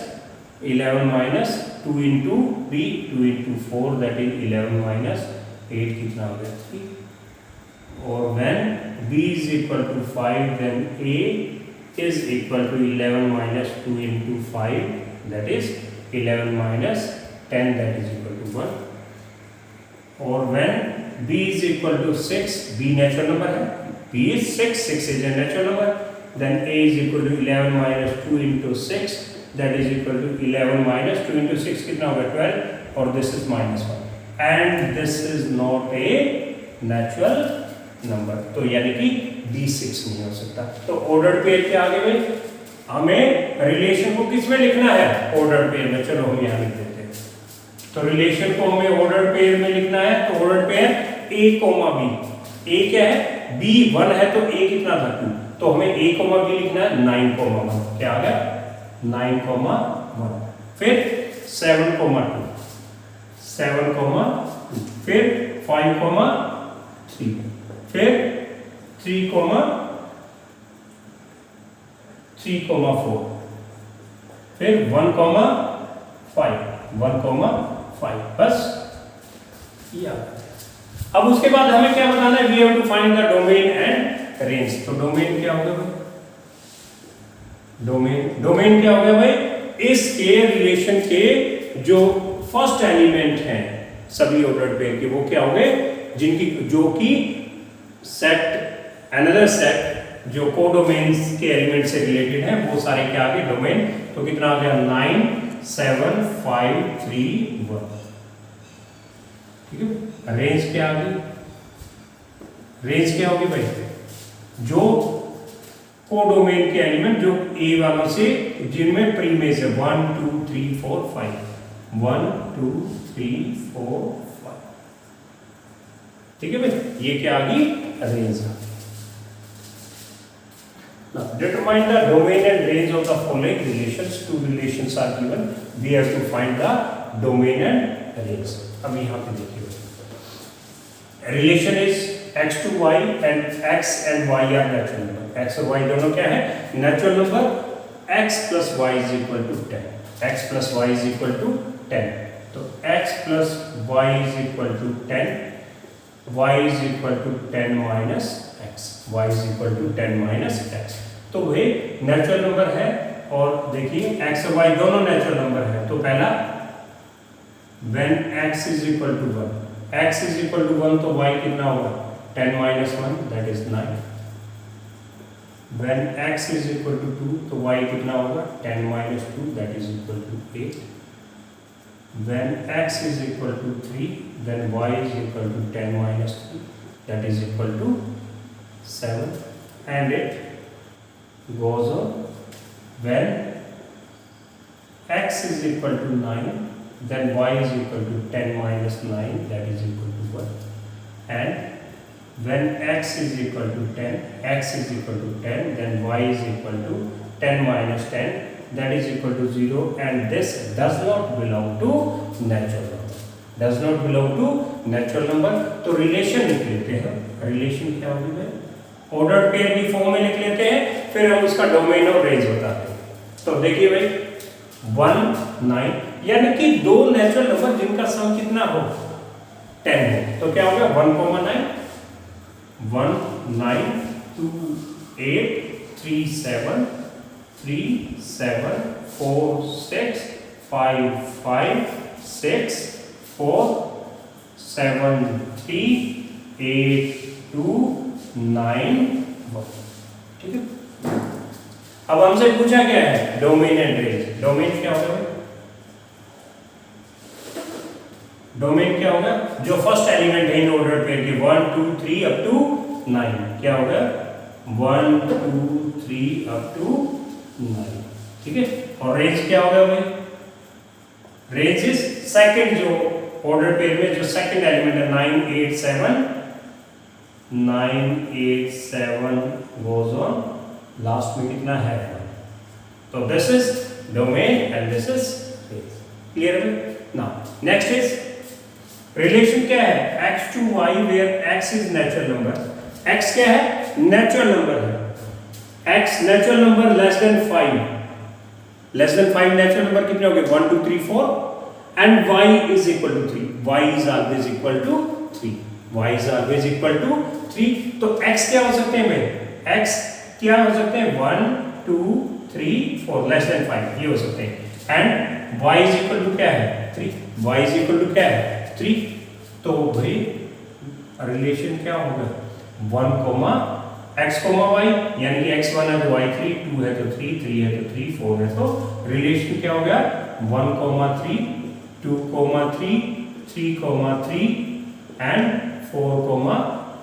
2 into b 2 into 4 that is 11 minus 8 कितना हो गया 3। और when b is equal to 5 then a is equal to 11 minus 2 into 5 that is 11 minus 10 that is equal to 1। और when b is equal to 6, b natural number है, b is 6, 6 is a natural number, then a is equal to 11 minus 2 into 6 that is equal to 11 minus 2 into 6 कितना होगा 12, और this is minus 1 and this is not a natural number। तो यानी कि b 6 नहीं हो सकता। तो ऑर्डर्ड पेयर के आगे में हमें रिलेशन को किस में लिखना है, ऑर्डर्ड पेयर में। चलो हम यहाँ लिख देते हैं। तो रिलेशन को हमें ऑर्डर्ड पेयर में लिखना है। तो ordered pair a comma b, a क्या है, b 1 है तो a कितना था 2, तो हमें a कॉमा b लिखना है 9 कॉमा 1, क्या आ गया 9 कॉमा 1, फिर 7 कॉमा 2, 7 कॉमा 2, फिर 5 कॉमा 3, फिर 3 कॉमा 4, फिर 1 कॉमा 5, बस ये। अब उसके बाद हमें क्या बताना है, we have to find the domain and range. तो डोमेन क्या होगा भाई, डोमेन क्या हो गया भाई, इसके रिलेशन के जो फर्स्ट एलिमेंट हैं सभी ऑर्डर्ड पेयर के, वो क्या हो गए, जिनकी जो कि सेट अनदर सेट जो कोडोमेन्स के एलिमेंट से रिलेटेड हैं, वो सारे क्या आ गए डोमेन। तो कितना आ गया 9 7 5 3 1। ठीक है, रेंज क्या आ गई, रेंज क्या होगी भाई, जो कोडोमेन के एलिमेंट जो ए वालों से जिनमें प्रीमेस है 1 2 3 4 5, 1 2 3 4 5। ठीक है भाई, ये क्या आ गई range. Now determine the domain and range of the following relations. Two relations are given. We have to find the domain and range. अब यहाँ पे देखिए, relation is x to y and x and y are natural number. x और y दोनों क्या है natural number. x plus y is equal to 10. x plus y is equal to 10. तो x plus y is equal to 10. y is equal to 10 minus x. y is equal to 10 minus x. तो वे natural number है, और देखिए x और y दोनों natural number है। तो पहला when x is equal to 1, x is equal to 1 तो y कितना होगा 10 minus 1 that is 9। when x is equal to 2 तो y कितना होगा 10 minus 2 that is equal to 8। when x is equal to 3 then y is equal to 10 minus 2 that is equal to 7, and it goes on। when x is equal to 9 then y is equal to 10 minus 9 that is equal to 1, and when x is equal to 10 then y is equal to 10 minus 10 that is equal to 0 and this does not belong to natural number, does not belong to natural number। तो relation लिख लेते हैं। Relation क्या होगी भाई? Order pair की form में लिख लेते हैं, फिर हम उसका डोमेन और रेंज बताते हैं। तो देखिए भाई 1 9, यानी कि दो नेचुरल नंबर जिनका सम कितना हो 10 हो, तो क्या होगा 1 9 2 8 3 7 3 7 4 6 5 5 6 4 7 3 8 2 9 1। ठीक है। अब हमसे पूछा क्या है? Domain and range. डोमेन क्या होगा? डोमेन क्या होगा? जो फर्स्ट एलिमेंट है इन ऑर्डर पेयर के 1 2 3 अप टू 9, क्या होगा? 1 2 3 अप टू 9। ठीक है। और रेंज क्या होगा भाई? रेंज इज सेकंड, जो ऑर्डर पेयर में जो सेकंड एलिमेंट है 9 8 7 9 8 7 गोज ऑन, लास्ट में कितना है? तो this is domain and this is range. Clear है? नाउ नेक्स्ट इज रिलेशन क्या है? x to y where x is natural number। x क्या है? नेचुरल नंबर है। x natural number less than 5, less than 5 natural number कितने हो गए? 1 2 3 4 and y is equal to 3। y is always equal to 3। y is always equal to 3। तो x क्या हो सकते हैं भाई? x क्या हो सकते हैं? 1 2 3 4 लेस देन 5 ये हो सकते हैं। And y is equal to क्या है? 3। y is equal to क्या है? 3। तो भाई रिलेशन क्या होगा? 1 x y, यानी कि x1 है तो y3, 2 है तो 3, 3 है तो 3, 4 है तो रिलेशन क्या हो गया? 1 3 2 3 3 3 एंड 4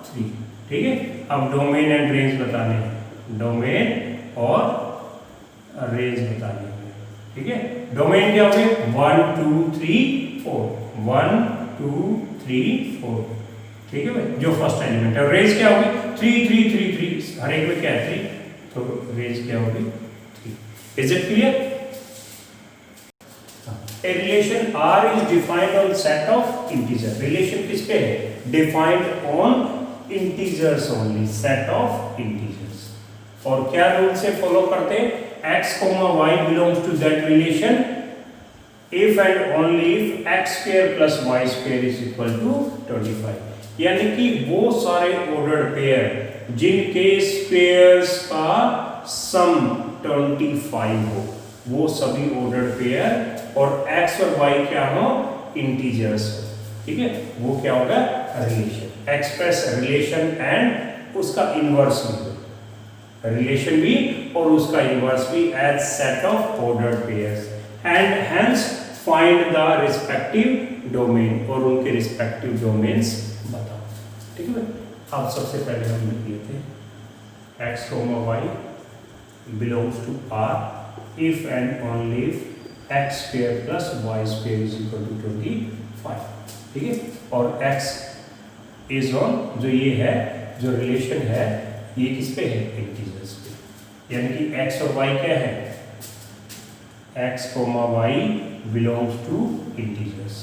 3। ठीक है। अब डोमेन एंड रेंज बताने हैं, डोमेन और रेंज बताने हैं। ठीक है। डोमेन क्या हो गया? 1 2 3 4 1 2 3 4। ठीक है भाई, जो फर्स्ट एलिमेंट है। रेंज क्या होगी? 3 3 3 3, हर एक में क्या है? 3, तो रेंज क्या होगी? 3। Is it clear? A relation R is defined on set of integers। Relation किस पे है? Defined on integers only, set of integers. और क्या रूल से फॉलो करते हैं? x, y belongs to that relation if and only if x square plus y square is equal to 25। यानी कि वो सारे ऑर्डर पेयर जिनके स्क्वायर्स का सम 25 हो, वो सभी ऑर्डर पेयर और x और y क्या हो? इंटीजर्स हो। ठीक है। वो क्या होगा? रिलेशन। एक्सप्रेस रिलेशन एंड उसका इनवर्स भी, रिलेशन भी और उसका इनवर्स भी as set of order pairs and hence find the respective domain, और उनके रिस्पेक्टिव डोमेन्स बताओ। ठीक है। अब सबसे पहले हम लिख लेते हैं x, y belongs to R if and only if x square plus y square is equal to 25। ठीक है। और x is on, जो ये है, जो रिलेशन है, ये किस पे है? इंटीजर्स पे। यानी कि x और y क्या है? x, y belongs to integers।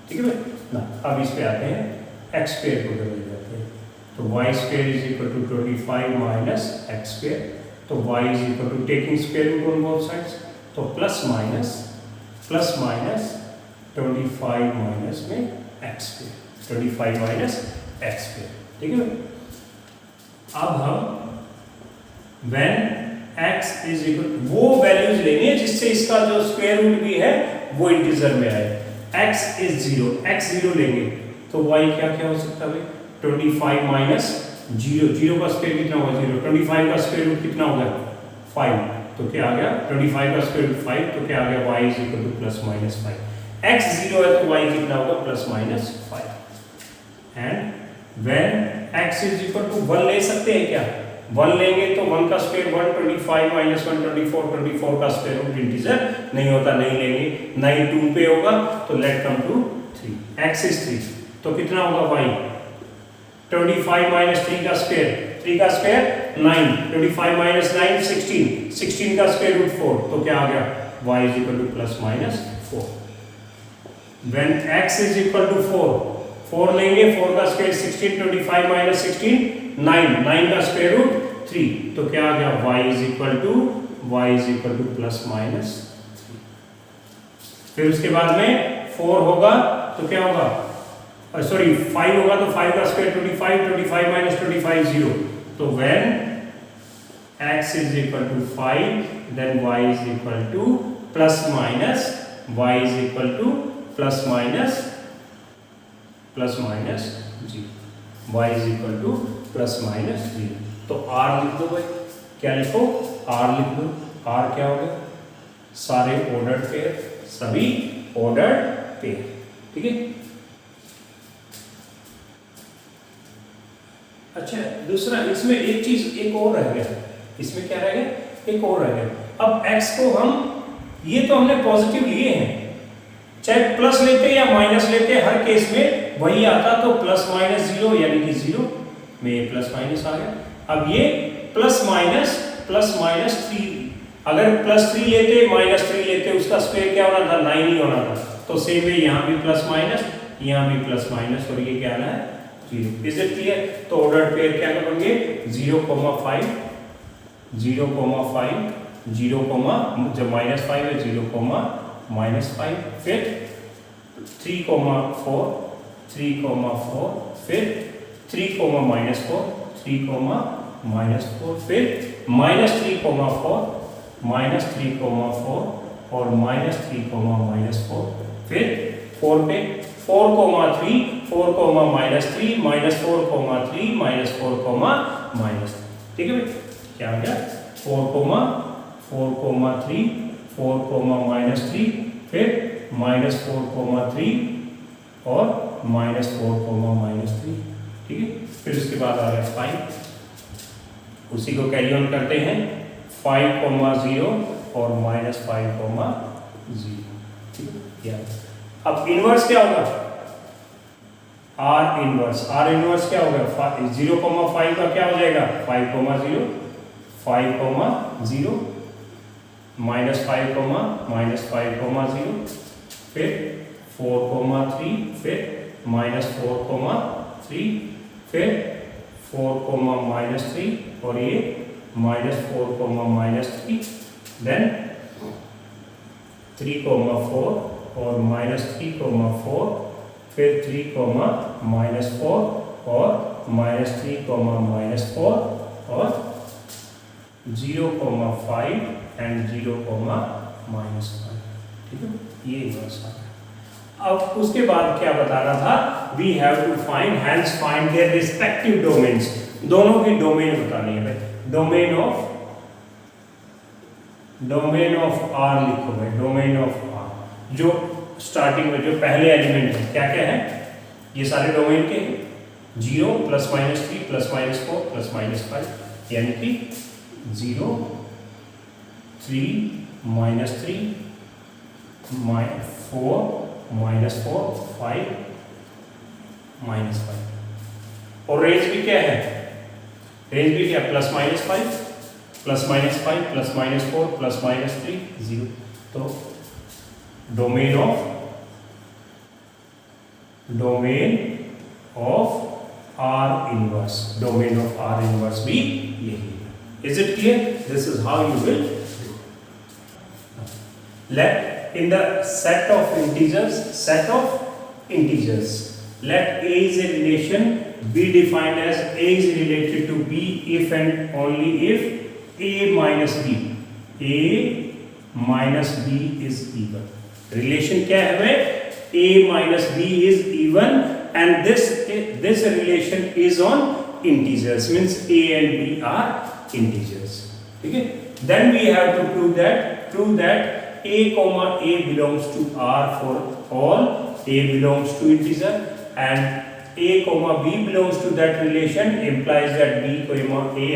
ठीक है भाई ना। अब इस पे आते हैं, x स्क्वायर को बदल जाते हैं, तो y square is equal to 25 minus x square. तो y is equal to taking square root on both sides, तो प्लस माइनस 25 माइनस में x square, 25 minus x square. ठीक है भाई। अब हम व्हेन x इज इक्वल, वो वैल्यूज लेंगे जिससे इसका जो स्क्वायर रूट भी है वो इंटीजर में आए। x इज 0, x 0 लेंगे तो y क्या क्या हो सकता है? 25 माइनस 0, 0 का स्क्वायर कितना होगा? 0। 25 का स्क्वायर रूट कितना होगा? 5, तो क्या आ गया? 25 का स्क्वायर रूट 5, तो क्या आ गया? y is equal to plus minus 5। x 0 है तो y कितना होगा? Plus minus 5। And when x is equal to 1 ले सकते हैं क्या? 1 लेंगे तो 1 का स्क्वायर 1, 25 माइनस 1 24, 24 का स्क्वायर रूट इंटीजर नहीं होता, नहीं लेंगे। 9 2 पे होगा तो let come to 3, x is 3, तो कितना होगा y? 25 माइनस 3 का स्क्वायर, 3 का स्क्वायर 9, 25 माइनस 9 16, 16 का स्क्वायर रूट 4, तो क्या आ गया y is equal to plus minus 4। When x is equal to 4 लेंगे, 4 का स्क्वायर 16, 25 माइनस 16 9, 9 का स्क्वायर रूट 3, तो क्या आ गया y is equal to plus minus 3। फिर उसके बाद में 4 होगा तो क्या होगा, सॉरी 5 होगा तो 5 का स्क्वायर 25, 25 माइनस 25 0, तो when x is equal to 5 then y is equal to plus minus, y is equal to plus minus 0, y is equal to plus minus 0। तो r लिख दो भाई, क्या लिखो r लिख दो। r क्या हो गया, सारे ऑर्डर्ड पेयर, सभी ऑर्डर्ड पेयर, ठीक है। अच्छा दूसरा, इसमें एक चीज एक और रह गया, इसमें क्या रह गया, एक और रह गया। अब x को हम, ये तो हमने पॉजिटिव लिए हैं, चाहे प्लस लेते या माइनस लेते, हर केस में वही आता, तो प्लस माइनस 0 यानी कि 0 में प्लस माइनस आ गया। अब ये प्लस माइनस 3, अगर प्लस 3 लेते माइनस 3 लेते, उसका स्क्वायर क्या होना था, 9 ही होना था, तो सेम है यहाँ भी प्लस माइनस, यहाँ भी प्लस माइनस, और ये क्या है 0। Is it clear? तो ऑर्डर्ड पेयर क्या करेंगे, 0,5 जब माइनस 5 है 0,-5, फिर 3,4, फिर 3,-4, 3,-4, फिर -3,4, और -3,-4, फिर 4 पे 4,3, 4,-3, -4,3, -4,-, ठीक है भाई, क्या हो गया 4,3, 4,-3, फिर -4,3 और -4,-3, ठीक है। फिर उसके बाद आ गया 5, उसी को कैरी ऑन करते हैं, 5,0 और -5,0, ठीक है। अब इनवर्स क्या होगा, R इनवर्स क्या होगा, 0,5 का क्या हो जाएगा 5,0, 5,0, -5,0, फिर 4,3, फिर -4,3, फिर 4,-3, और ये -4,-3, देन 3,4 और -3,4, फिर 3,-4 और -3,-4 और 0,5 एंड 0,-5, ठीक है, ये इनवर्स आ गया। अब उसके बाद क्या बता रहा था, we have to find, hence find their respective domains, दोनों की डोमेन बतानी है भाई। डोमेन ऑफ R लिखो भाई, डोमेन ऑफ R, जो स्टार्टिंग में जो पहले एलिमेंट है, क्या क्या है, ये सारे डोमेन के 0, +-3, +-4, +-5, यानी कि 0, 3, -3, -4, 5, -5, और रेंज भी क्या है, रेंज भी क्या, +-5, +-5, +-4, +-3, 0। तो domain of R inverse, domain of R inverse भी यही है। Is it clear? This is how you will do. Let in the set of integers, let A is a relation be defined as A is related to B if and only if A minus B is even. Relation क्या है भाई, A minus B is even, and this relation is on integers, means A and B are integers, ठीक है। Then we have to prove that A, belongs to R for all A belongs to integer, and A, B belongs to that relation implies that B, A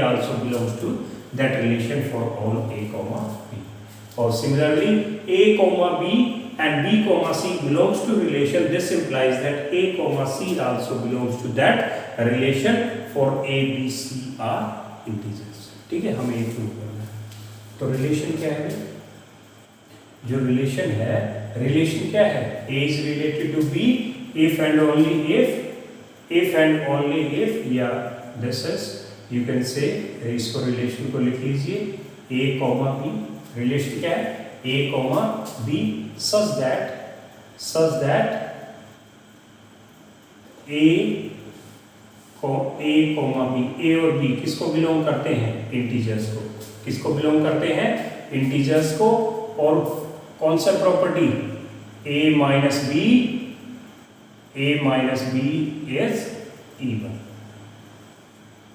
also belongs to that relation for all A, B. Or similarly, A, B and B, C belongs to relation. This implies that A, C also belongs to that relation for A, B, C are integers. ठीक है, हमें ये prove करना है। तो relation क्या है? जो रिलेशन है, रिलेशन क्या है? A is related to B if and only if या this is you can say, इसको रिलेशन को लिख लीजिए A, B। रिलेशन क्या है? A, B such that A, B, A और B किसको बिलोंग करते हैं? इंटीजर्स को। किसको बिलोंग करते हैं? इंटीजर्स को। और कौन सा property? A minus B is even,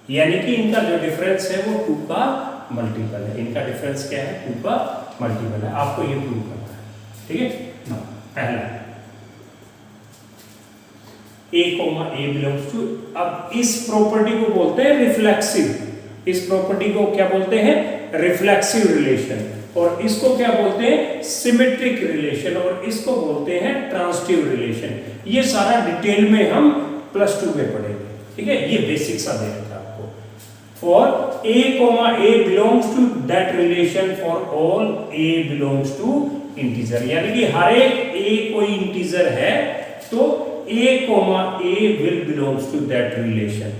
यानी कि इनका जो डिफरेंस है वो 2 का मल्टीपल है। इनका डिफरेंस क्या है? 2 का मल्टीपल है। आपको ये प्रूव करना है। ठीक है ना, पहला A बिलोंग्स टू, अब इस प्रॉपर्टी को बोलते हैं रिफ्लेक्सिव। इस प्रॉपर्टी को क्या बोलते हैं? Reflexive relation. और इसको क्या बोलते हैं? Symmetric relation. और इसको बोलते हैं ट्रांजिटिव रिलेशन। ये सारा डिटेल में हम +2 में पढ़ेंगे। ठीक है, ये बेसिक सा दे रखा है आपको। For A belongs to that relation for all A belongs to integer, यानी कि हर एक A कोई इंटीजर है तो A will belongs to that relation.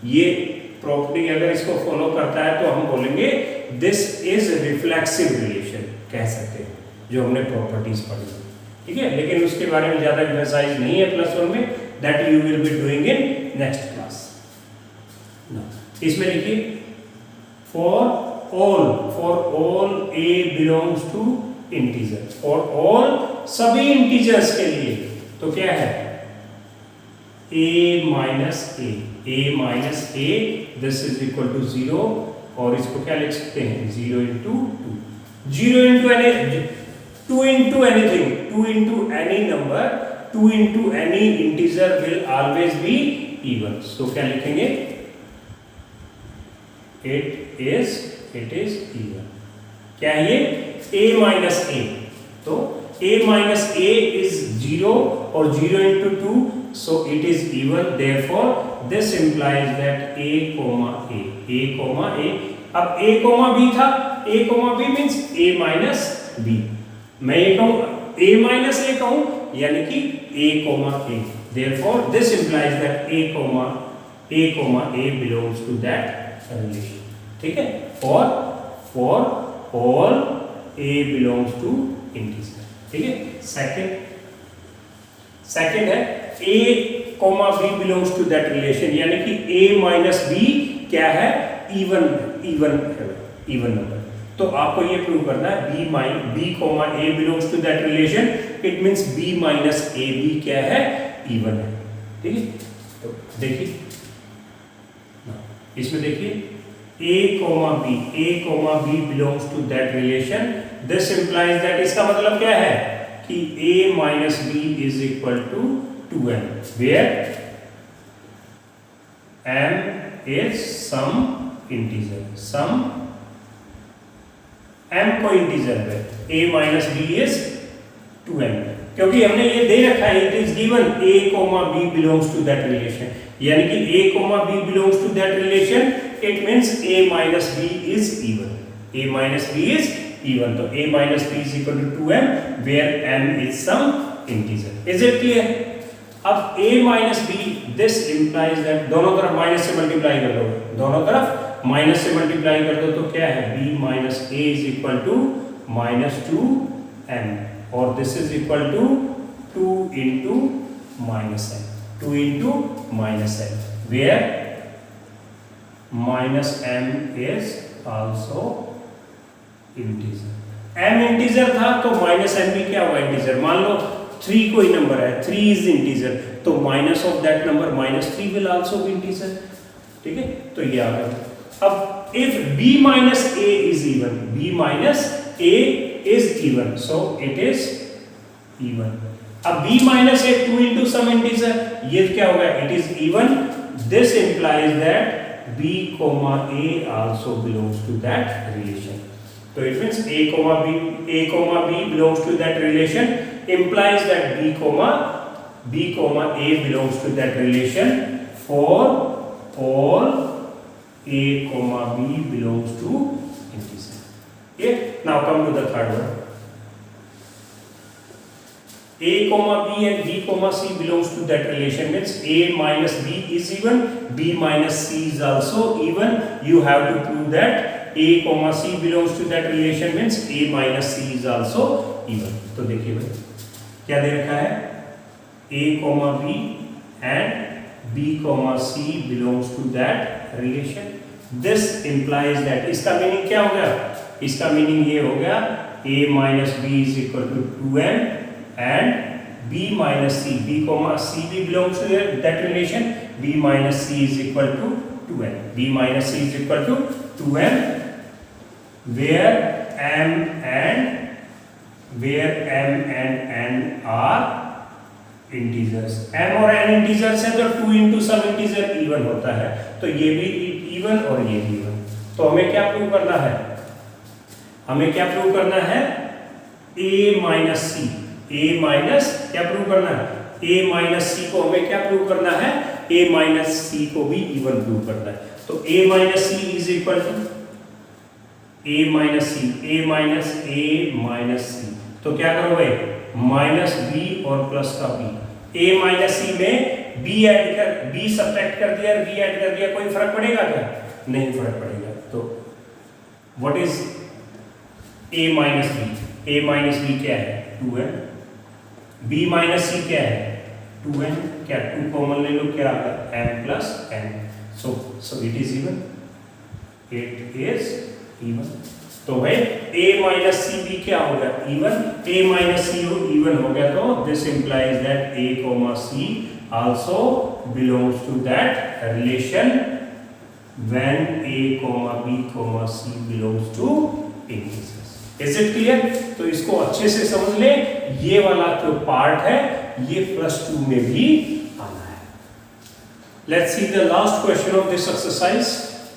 ये प्रॉपर्टी अगर इसको फॉलो करता है तो हम बोलेंगे दिस इज रिफ्लेक्सिव रिलेशन, कह सकते हैं, जो हमने प्रॉपर्टीज पढ़ी। ठीक है, लेकिन उसके बारे में ज्यादा एक्सरसाइज नहीं है +1 में, that you will be doing in next class. इसमें लिखिए for all A belongs to integer. For all, सभी इंटीजर्स के लिए तो क्या है? A minus A this is equal to 0। और इसको क्या लिख सकते हैं? 0 into 2, 0 into any, 2 into anything, 2 into any number, 2 into any integer will always be even. So क्या लिखेंगे? It is even. क्या है ये? A minus A। तो A minus A is 0 और 0 into 2, so it is even. Therefore, this implies that A, अब A, B था, A, B means A minus B। मैं ये कहूँ A minus A कहूँ, यानी कि A, Therefore, this implies that A, belongs to that relation। ठीक है, for all A belongs to integer। ठीक है, सेकंड है A, B belongs to that relation, यानी कि A minus B क्या है? Even number. तो आपको ये प्रूव करना है B, A belongs to that relation, it means B minus AB क्या है? इवन है। ठीक है, तो देखिए इसमें देखिए A, B belongs to that relation, this implies that, इसका मतलब क्या है कि A minus B is equal to 2m, where m is some integer, m कोई इंटीजर है, A minus B is 2m, क्योंकि हमने ये दे रखा है, it is given A, B belongs to that relation, यानी कि A, B belongs to that relation, it means A minus B is even, तो A minus B is equal to 2m, where m is some integer। Is it clear? अब A minus B, this implies that, दोनों तरफ minus से multiply कर दो, तो क्या है? B minus A is equal to minus 2m, और this is equal to 2 into minus m, where minus m is also integer। m integer था तो माइनस m भी क्या हुआ? इंटीजर। मान लो 3 कोई नंबर है, 3 इज इंटीजर, तो minus of that number -3 will also be integer. ठीक है, तो ये आ गया। अब if B minus A is even, so it is even। अब B minus A 2 into some integer, ये क्या होगा? It is even। This implies that B, A also belongs to that relation। तो it means A, B belongs to that relation, implies that B, A belongs to that relation for all a comma b belongs to integer. Okay, now come to the third one. A comma b and b comma c belongs to that relation, means a minus b is even, b minus c is also even. You have to prove that a comma c belongs to that relation, means a minus c is also even. तो देखिए भाई क्या दे रखा है, a comma b and b comma c belongs to that relation. This implies that, इसका meaning क्या हो गया, इसका मीनिंग ये हो गया a minus b is equal to 2m and b minus c, b comma c भी belongs to that relation, b minus c is equal to 2m, b minus c is equal to 2m, where m and n are integers, m और n integers है तो 2 into सब integer even होता है, तो ये भी इवन और ये भी इवन. तो हमें क्या प्रूव करना है, हमें क्या प्रूव करना है, a minus C, a minus क्या प्रूव करना है, a माइनस सी को हमें क्या प्रूव करना है, a माइनस सी को भी इवन प्रूव करना है. तो a minus C is equal to a minus C, a minus C, तो क्या करो भाई, माइनस b और प्लस का b, a माइनस सी में b ऐड कर, b सब्ट्रैक्ट कर दिया, b ऐड कर दिया, कोई फर्क पड़ेगा क्या, नहीं फर्क पड़ेगा. तो what is a minus b क्या है, 2n, b माइनस c क्या है, 2n, क्या 2 कॉमन ले लो, क्या m plus n, so it is even, it is even. तो भाई a माइनस सी भी क्या होगा, even, a minus C even हो गया, तो this implies that a comma c also belongs to that relation when a comma b comma c belongs to integers. Is it clear? तो इसको अच्छे से समझ ले, ये वाला जो पार्ट है ये +2 में भी आना है. Let's see the last question of this exercise.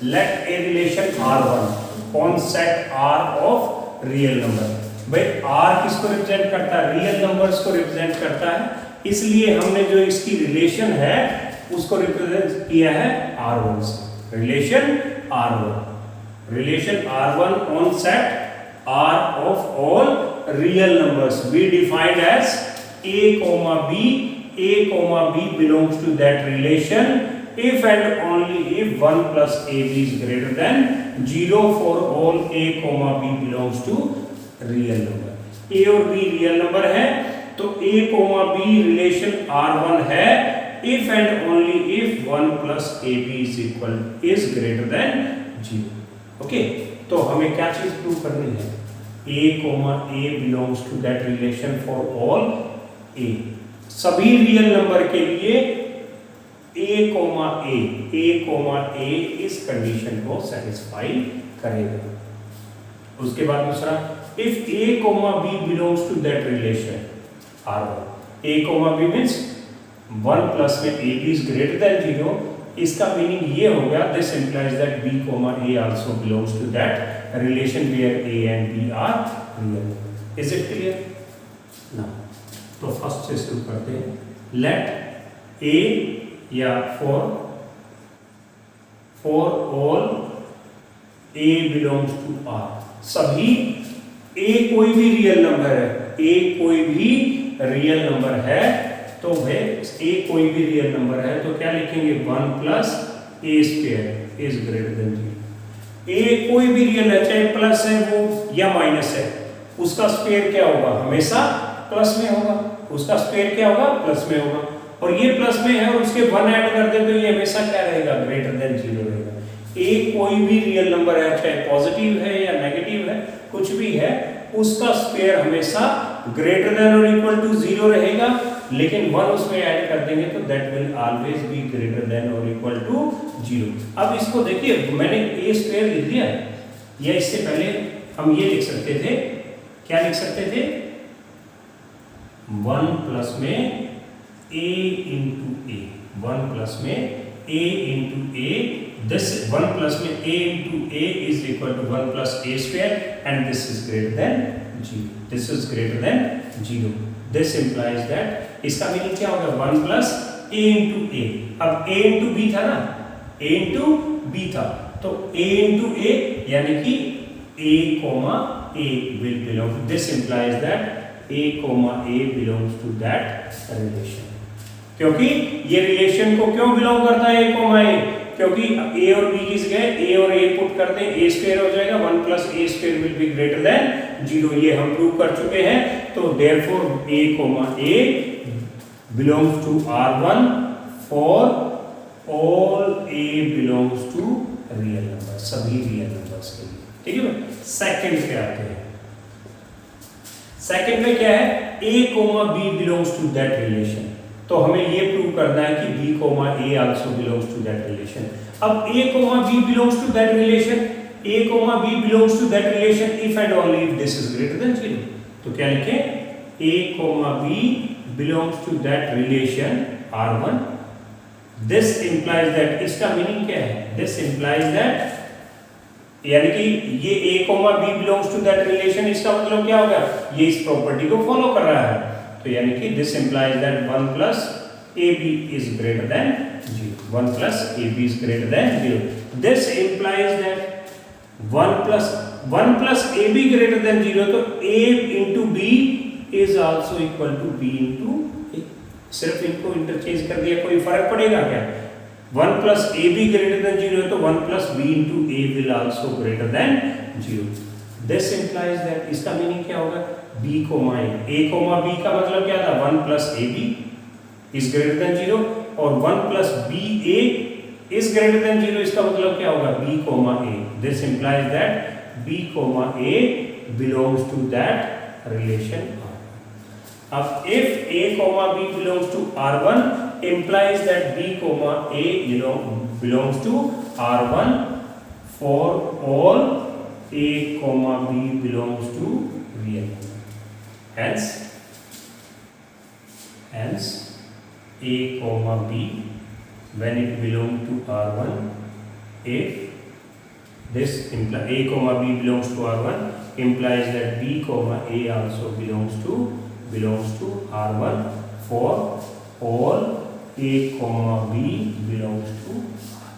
Let a relation R1 on set R of real number. भाई R किसको रिप्रेजेंट करता है, रियल नंबर्स को रिप्रेजेंट करता है, इसलिए हमने जो इसकी रिलेशन है उसको रिप्रेजेंट किया है R1 से. Relation R1 on set R of all real numbers we defined as a comma b belongs to that relation if and only if 1 plus ab is greater than 0 for all a comma b belongs to real number. a और b real number है, तो a comma b relation R1 है if and only if 1 plus ab is greater than 0. Okay, तो हमें क्या चीज prove करनी है, a comma a belongs to that relation for all a, सभी रियल नंबर के लिए a comma a इस कंडीशन को सेटिस्फाई करेगा. उसके बाद दूसरा, if a comma b belongs to that relation R1, a comma b means 1 plus में ab is greater than 0, इसका मीनिंग ये हो गया, this implies that b comma a also belongs to that relation where a and b are real. Is it clear? Now, तो first से शुरू करते हैं. Let a या for all a belongs to R, सभी a कोई भी real number है, a कोई भी रियल नंबर है, तो भाई a कोई भी रियल नंबर है तो क्या लिखेंगे, 1 plus a square is greater than 0. a कोई भी रियल है, चाहे प्लस है वो या माइनस है, उसका स्क्वायर क्या होगा, हमेशा प्लस में होगा, उसका स्क्वायर क्या होगा, प्लस में होगा. और ये प्लस में है और उसके 1 ऐड कर दे तो ये हमेशा क्या रहेगा, ग्रेटर देन 0 रहेगा. a कोई भी रियल नंबर है, चाहे पॉजिटिव है या नेगेटिव है, कुछ भी है, उसका स्क्वायर हमेशा ग्रेटर देन और इक्वल टू 0 रहेगा, लेकिन 1 उसमें ऐड कर देंगे तो that will always be greater than और इक्वल टू 0. अब इसको देखिए, मैंने a स्क्वायर लिख दिया, या इससे पहले हम ये लिख सकते थे, क्या लिख सकते थे, 1 प्लस में a into a, 1 प्लस में a into a, this 1 plus में a into a is equal to 1 plus a square and this is greater than 0. This is greater than 0. This implies that इसका meaning क्या होगा, 1 plus a into a. अब a into b था ना, a into b था, तो a into a यानी कि a comma a will belong to, this implies that a comma a belongs to that relation. क्योंकि ये रिलेशन को क्यों बिलोंग करता है a comma a, क्योंकि a और b की जगह a और a पुट करते हैं, a स्क्वायर हो जाएगा, 1 plus a square will be greater than 0, ये हम प्रूव कर चुके हैं. तो therefore a comma a belongs to R1 for all a belongs to real numbers, सभी रियल नंबर्स के लिए. ठीक है भाई. सेकंड पे आते हैं. सेकंड में क्या है, a comma b belongs to that relation. तो हमें ये प्रूव करना है कि b comma a also belongs to that relation. अब a comma b belongs to that relation, a comma b belongs to that relation if and only if this is greater than 0. तो क्या लिखें, a comma b belongs to that relation R1. This implies that, इसका meaning क्या है, this implies that, यानी कि ये a comma b belongs to that relation, इसका मतलब क्या होगा, ये इस प्रॉपर्टी को फॉलो कर रहा है. तो यानी कि this implies that 1 plus ab is greater than 0. 1 plus ab is greater than 0. This implies that 1 plus ab greater than 0, तो a into b is also equal to b into a. सिर्फ इनको interchange कर दिया, कोई फर्क पड़ेगा क्या? 1 plus ab greater than 0 तो 1 plus b into a will also greater than 0. This implies that, इसका मीनिंग क्या होगा, b comma a comma b का मतलब क्या था, 1 plus ab is greater than 0 और 1 plus b a is greater than 0, इसका मतलब क्या होगा, b comma a. This implies that b comma a belongs to that relation. अब if a comma b belongs to R1 implies that b comma a belongs to R1 for all a comma b belongs to real number. Hence a comma b when it belongs to R1, if this implies a comma b belongs to R1 implies that b comma a also belongs to R1 for all a comma b belongs to R.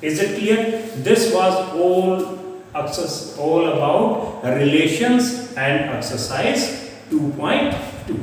Is it clear? This was all about relations and exercise 2.2.